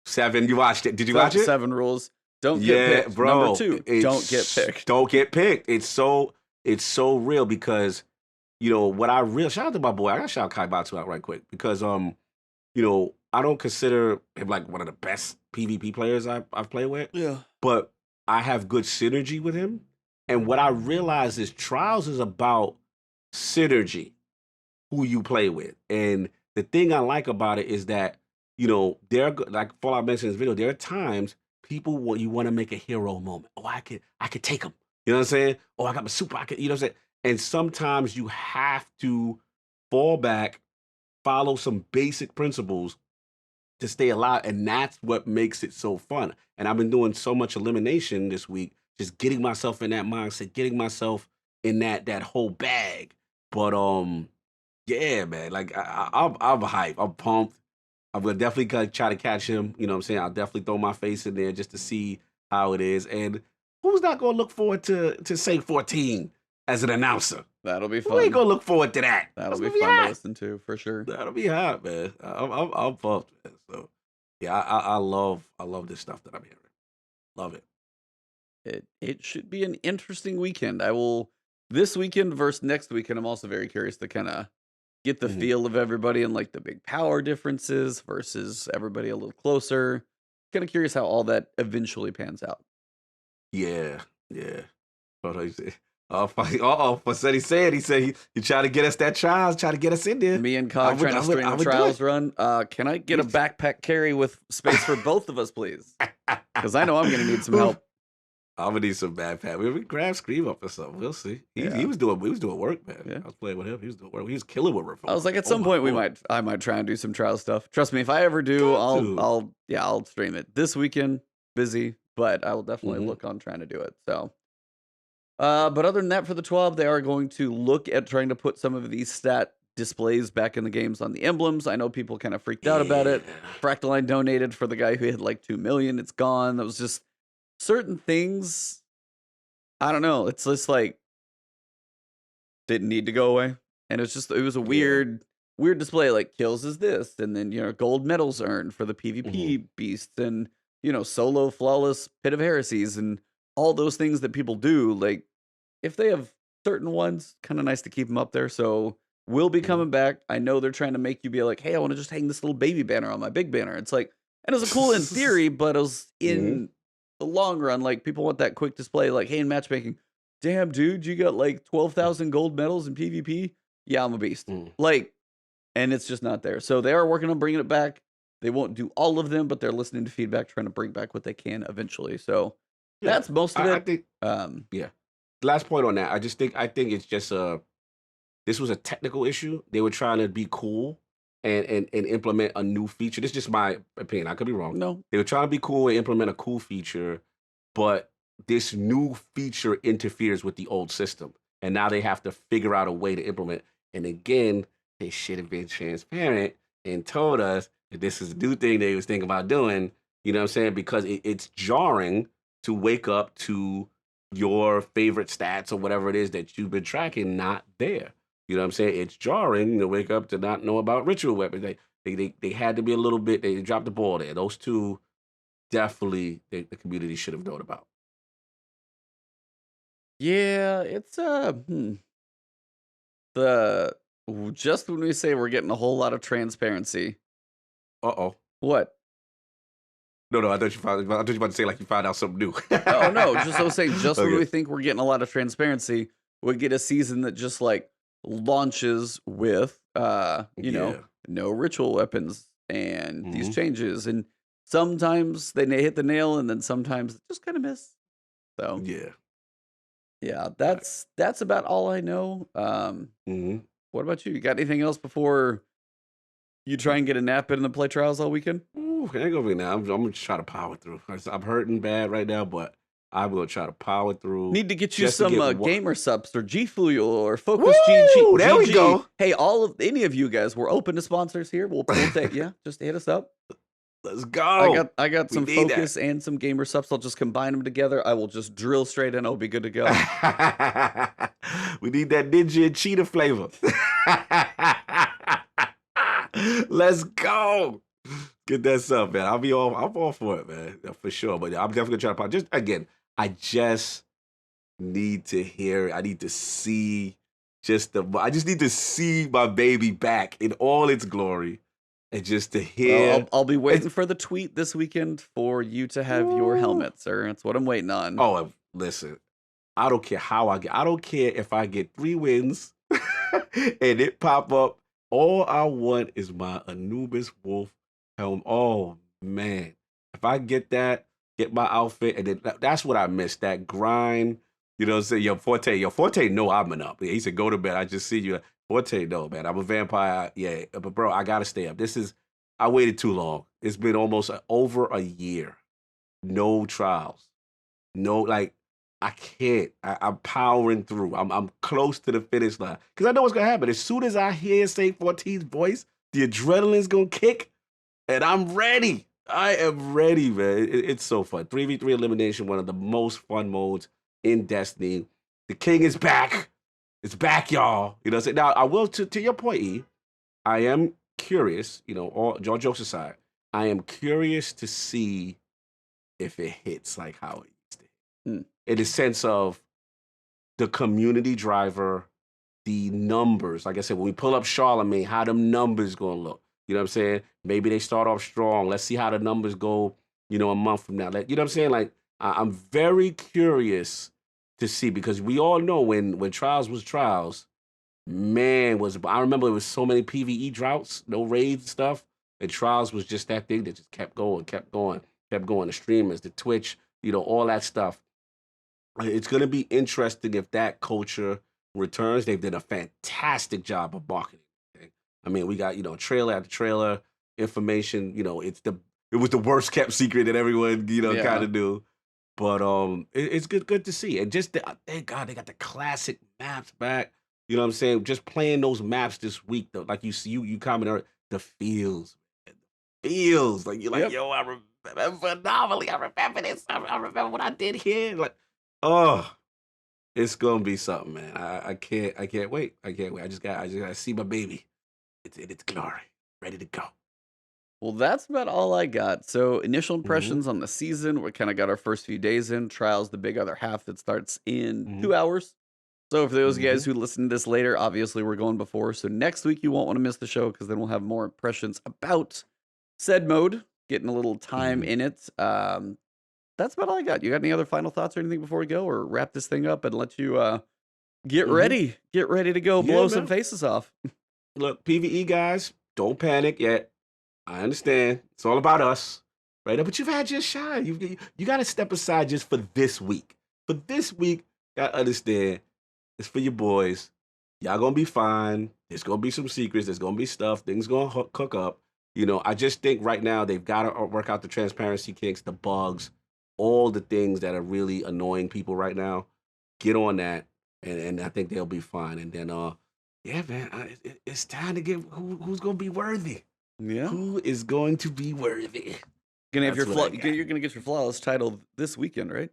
7. You watched it? Did you So, watch it? 7 rules. Don't get Yeah, picked. bro. Number 2, don't get picked. Don't get picked. It's so real because what I real shout out to my boy. I gotta shout Kai Batu out right quick because I don't consider him like one of the best PvP players I've played with. Yeah. But I have good synergy with him. And what I realize is Trials is about synergy, who you play with. And the thing I like about it is that, like Fallout mentioned in this video, there are times you want to make a hero moment. Oh, I could take him. You know what I'm saying? Oh, I got my super, you know what I'm saying? And sometimes you have to fall back, follow some basic principles to stay alive. And that's what makes it so fun. And I've been doing so much elimination this week, just getting myself in that mindset, getting myself in that whole bag. But yeah, man, like I'm hyped. I'm pumped. I'm gonna definitely try to catch him. You know what I'm saying? I'll definitely throw my face in there just to see how it is. And who's not gonna look forward to say 14 as an announcer? That'll be Who fun. ain't gonna look forward to that? That'll That's be gonna fun to hot. listen to for sure. That'll be hot, man. I'm pumped, man. So yeah, I love this stuff that I'm hearing. Love it. It should be an interesting weekend. This weekend versus next weekend. I'm also very curious to kind of get the Mhm. feel of everybody and like the big power differences versus everybody a little closer. Kind of curious how all that eventually pans out. Yeah. Hold on, you say, he said he tried to get us that trials, try to get us in there. Me and I Cog would- trying I to would- string I a would do trials it. run. Can I get a backpack carry with space for both of us, please? Because I know I'm going to need some help. I'm gonna need some backpack. We grab Scream up or something. We'll see. Yeah. He was doing work, man. Yeah. I was playing with him. He was doing work. He was killing with Reform. I was like, at Oh some my point Lord. I might try and do some trial stuff. Trust me, if I ever do, Got to. I'll stream it. This weekend, busy, but I will definitely Mhm. look on trying to do it. So, but other than that, for the 12, they are going to look at trying to put some of these stat displays back in the games on the emblems. I know people kind of freaked out about it. Yeah. Fractaline donated for the guy who had like 2 million. It's gone. That was just certain things. I don't know. It's just like didn't need to go away. And it was a Yeah. weird display, like kills is this, and then gold medals earned for the PvP beasts, and solo flawless pit of heresies, and all those things that people do. Like if they have certain ones, kind of nice to keep them up there. So we'll be Mhm. coming back. I know they're trying to make you be like, hey, I want to just hang this little baby banner on my big banner. It's like, and it was cool in theory, but it was in the long run, like people want that quick display, like, hey, in matchmaking, damn, dude, you got like 12,000 gold medals in PvP. Yeah, I'm a beast. Mm. Like, and it's just not there. So they are working on bringing it back. They won't do all of them, but they're listening to feedback, trying to bring back what they can eventually. So Yeah. that's most of I it. think. Yeah. Last point on that. I think it's just this was a technical issue. They were trying to be cool and implement a new feature. This is just my opinion. I could be wrong. No, They were trying to be cool and implement a cool feature, but this new feature interferes with the old system. And now they have to figure out a way to implement. And again, they should have been transparent and told us that this is a new thing they was thinking about doing. You know what I'm saying? Because it's jarring to wake up to your favorite stats or whatever it is that you've been tracking not there. You know what I'm saying? It's jarring to wake up to not know about ritual weapons. They had to be a little bit, they dropped the ball there. Those two definitely the community should have known about. yeah, it's the Just when we say we're getting a whole lot of transparency. Uh-oh. What? No, I thought you were about to say like you found out something new. Oh no, just I was saying, just when Okay. we think we're getting a lot of transparency, we get a season that just like launches with Yeah. no ritual weapons and these Hmm. changes. And sometimes they hit the nail and then sometimes they just kind of miss. So Yeah. yeah, Right. that's about all I know. Hmm. What about you? You got anything else before you try and get a nap in the play trials all weekend? Ooh, ain't gonna be now. I'm gonna try to power through. I'm hurting bad right now, but I'm gonna try to power through Need to get you just to some get one. gamer subs or G Fuel or Focus Woo! There we GG. go. Hey, any of you guys, we're open to sponsors here. We'll take just hit us up. Let's I go. got I got We some need that. Focus and some gamer subs. I'll just combine them together. I will just drill straight in. I'll be good to go. We need that ninja and cheetah flavor. Let's go. Get that stuff, man. I'm all for it, man. For sure. But I'm definitely gonna try to just again, I just need to hear it. I need to see I just need to see my baby back in all its glory. And just to Well, hear I'll be it's waiting for the tweet this weekend for you to have your woo. helmet, sir. That's what I'm waiting on. Oh, listen. I don't care how I get. I don't care if I get 3 wins and it pop up. All I want is my Anubis Wolf helm. Oh man, if I get my outfit, and then that's what I miss. That grind. You know what I'm saying? Your Forte know I'm an up. He said, go to bed. I just see you. Forte, no, man. I'm a vampire. Yeah, but bro, I gotta stay up. I waited too long. It's been almost over a year. No trials. No, like I can't. I'm powering through. I'm close to the finish line because I know what's gonna happen. As soon as I hear Saint 14's voice, the adrenaline's gonna kick, and I'm ready. I am ready, man. It's so fun. 3v3 elimination, one of the most fun modes in Destiny. The king is back. It's back, y'all. You know what I'm saying? Now, I will, to your point, E, I am curious, all jokes aside, I am curious to see if it hits like how it used to Hmm. in the sense of the community driver, the numbers. Like I said, when we pull up Charlemagne, how them numbers gonna look? You know what I'm saying? Maybe they start off strong. Let's see how the numbers go, a month from now. You know what I'm saying? Like I'm very curious to see because we all know when Trials was Trials, man, I remember it was so many PvE droughts, no raids and stuff. And Trials was just that thing that just kept going, kept going, kept going. The streamers, the Twitch, all that stuff. It's going to be interesting if that culture returns. They've done a fantastic job of marketing. Okay? I mean, we got trailer after trailer information. It was the worst kept secret that everyone kind Yeah. of knew. But it's good to see. And just thank God they got the classic maps back. You know what I'm saying? Just playing those maps this week, though, like you commented, the feels, like you're like, Yep. yo, I remember Anomaly. I remember this. I remember what I did here. Like, oh, it's gonna be something, man. I can't wait. I can't wait. I just gotta see my baby. It's in its glory, ready to go. Well, that's about all I got. So, initial Hmm. impressions on the season. We kind of got our first few days in. Trials, the big other half that starts in Hmm. 2 hours. So, for those of you Hmm. guys who listen to this later, obviously we're going before. So, next week you won't want to miss the show because then we'll have more impressions about said mode, getting a little time Hmm. in it. That's about all I got. You got any other final thoughts or anything before we go, or wrap this thing up and let you Hmm. get ready to go, Yeah, blow some man. faces off? Look, PVE guys, don't panic yet. I understand. It's all about us, right? But you've had your shine. You got to step aside just for this week. For this week, gotta understand it's for your boys. Y'all gonna be fine. There's gonna be some secrets. There's gonna be stuff. Things gonna cook up. I just think right now they've got to work out the transparency kinks, the bugs, all the things that are really annoying people right now. Get on that, and I think they'll be fine. And then, yeah, man, it's time to get who's gonna be worthy. Yeah. Who is going to be worthy? Gonna have That's what I got. you're gonna get your flawless title this weekend, right?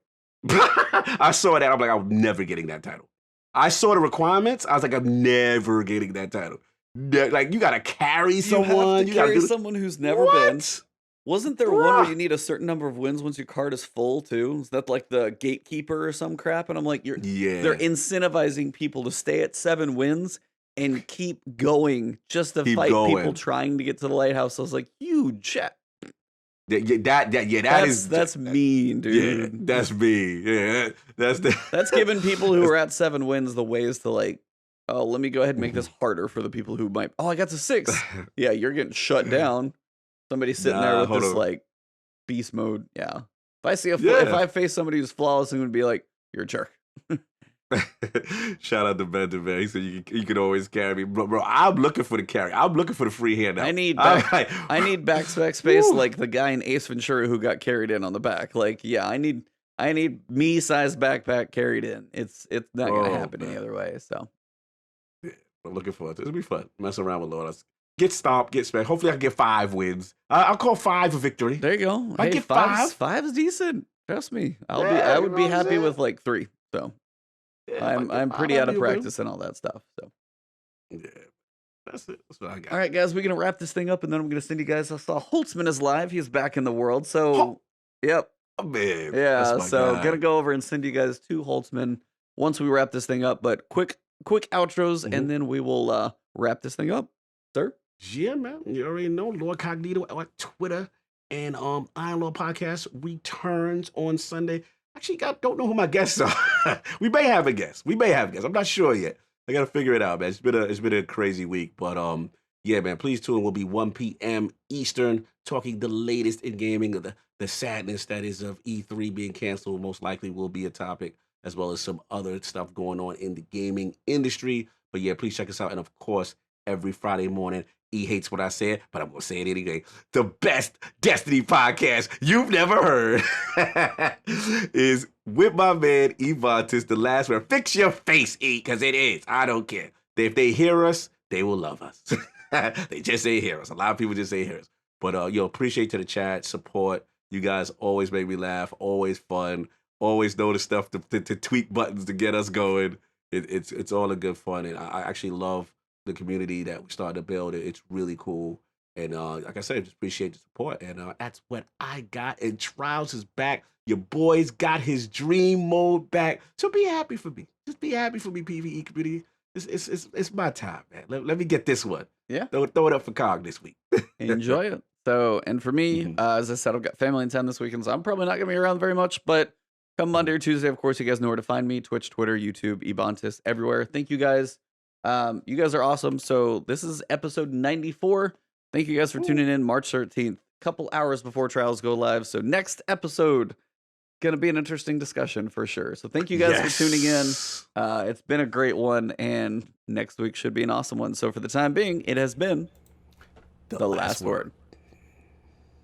I saw that. I'm like, I'm never getting that title. I saw the requirements. I was like, I'm never getting that title. Like, you gotta carry You have to someone. You gotta carry do someone who's never been. what, Wasn't there one where bruh? you need a certain number of wins once your card is full too? Is that like the gatekeeper or some crap? And I'm like, they're Yeah. incentivizing people to stay at 7 wins and keep going just to Keep fight people going. trying to get to the lighthouse. I was like, you chat. That's mean, dude. Yeah, that's me. Yeah, That's giving people who are at 7 wins the ways to like, oh, let me go ahead and make this harder for the people who might. Oh, I got to 6. Yeah, you're getting shut down. Somebody's sitting there with this like beast mode. Yeah. If I see if I face somebody who's flawless, I'm gonna be like, you're a jerk. Shout out to Ben DeVay. He said you can always carry me, bro. I'm looking for the carry. I'm looking for the free hand. I need backpack space like the guy in Ace Ventura who got carried in on the back. Like, yeah, I need me-sized backpack carried in. It's not gonna happen any other way. So yeah, I'm looking forward to it. It'll be fun. Mess around with Lord. Get stomped, get smacked. Hopefully I can get 5 wins. I'll call 5 a victory. There you go. I get 5. 5 is decent. Trust me. I would be happy with like 3. So yeah, I'm pretty out of practice and all that stuff. So yeah, that's it. That's what I got. All right, guys, we're gonna wrap this thing up, and then I'm gonna send you guys. I saw Holtzman is live. He's back in the world. So yep. Oh, man. Yeah. So gonna go over and send you guys to Holtzman once we wrap this thing up. But quick outros, and then we will wrap this thing up, sir. Yeah, man. You already know Lord Cognito on Twitter, and Iron Lord Podcast returns on Sunday. Actually, don't know who my guests are. We may have a guest. I'm not sure yet. I gotta figure it out, man. It's been a crazy week, but yeah, man. Please tune in. We'll be 1 p.m. Eastern, talking the latest in gaming. The sadness that is of E3 being canceled most likely will be a topic, as well as some other stuff going on in the gaming industry. But yeah, please check us out, and of course, every Friday morning. He hates what I said, but I'm going to say it anyway. The best Destiny podcast you've never heard is with my man, Evantis, the last one. Fix your face, E, because it is. I don't care. If they hear us, they will love us. They just say hear us. A lot of people just say hear us. But, appreciate to the chat, support. You guys always make me laugh, always fun, always know the stuff to tweak buttons to get us going. It's all a good fun, and I actually love the community that we started to build. It's really cool. And like I said, just appreciate the support. And that's what I got. And Trials is back. Your boy's got his dream mode back. So be happy for me. Just be happy for me, PvE community. It's my time, man. Let me get this one. Yeah. Throw it up for Cog this week. Enjoy it. So, and for me, as I said, I've got family in town this weekend, so I'm probably not going to be around very much. But come Monday or Tuesday, of course, you guys know where to find me. Twitch, Twitter, YouTube, Ebontis, everywhere. Thank you guys. You guys are awesome. So this is episode 94. Thank you guys for tuning in March 13th, couple hours before Trials go live. So next episode, going to be an interesting discussion for sure. So thank you guys for tuning in. It's been a great one, and next week should be an awesome one. So for the time being, it has been the last word.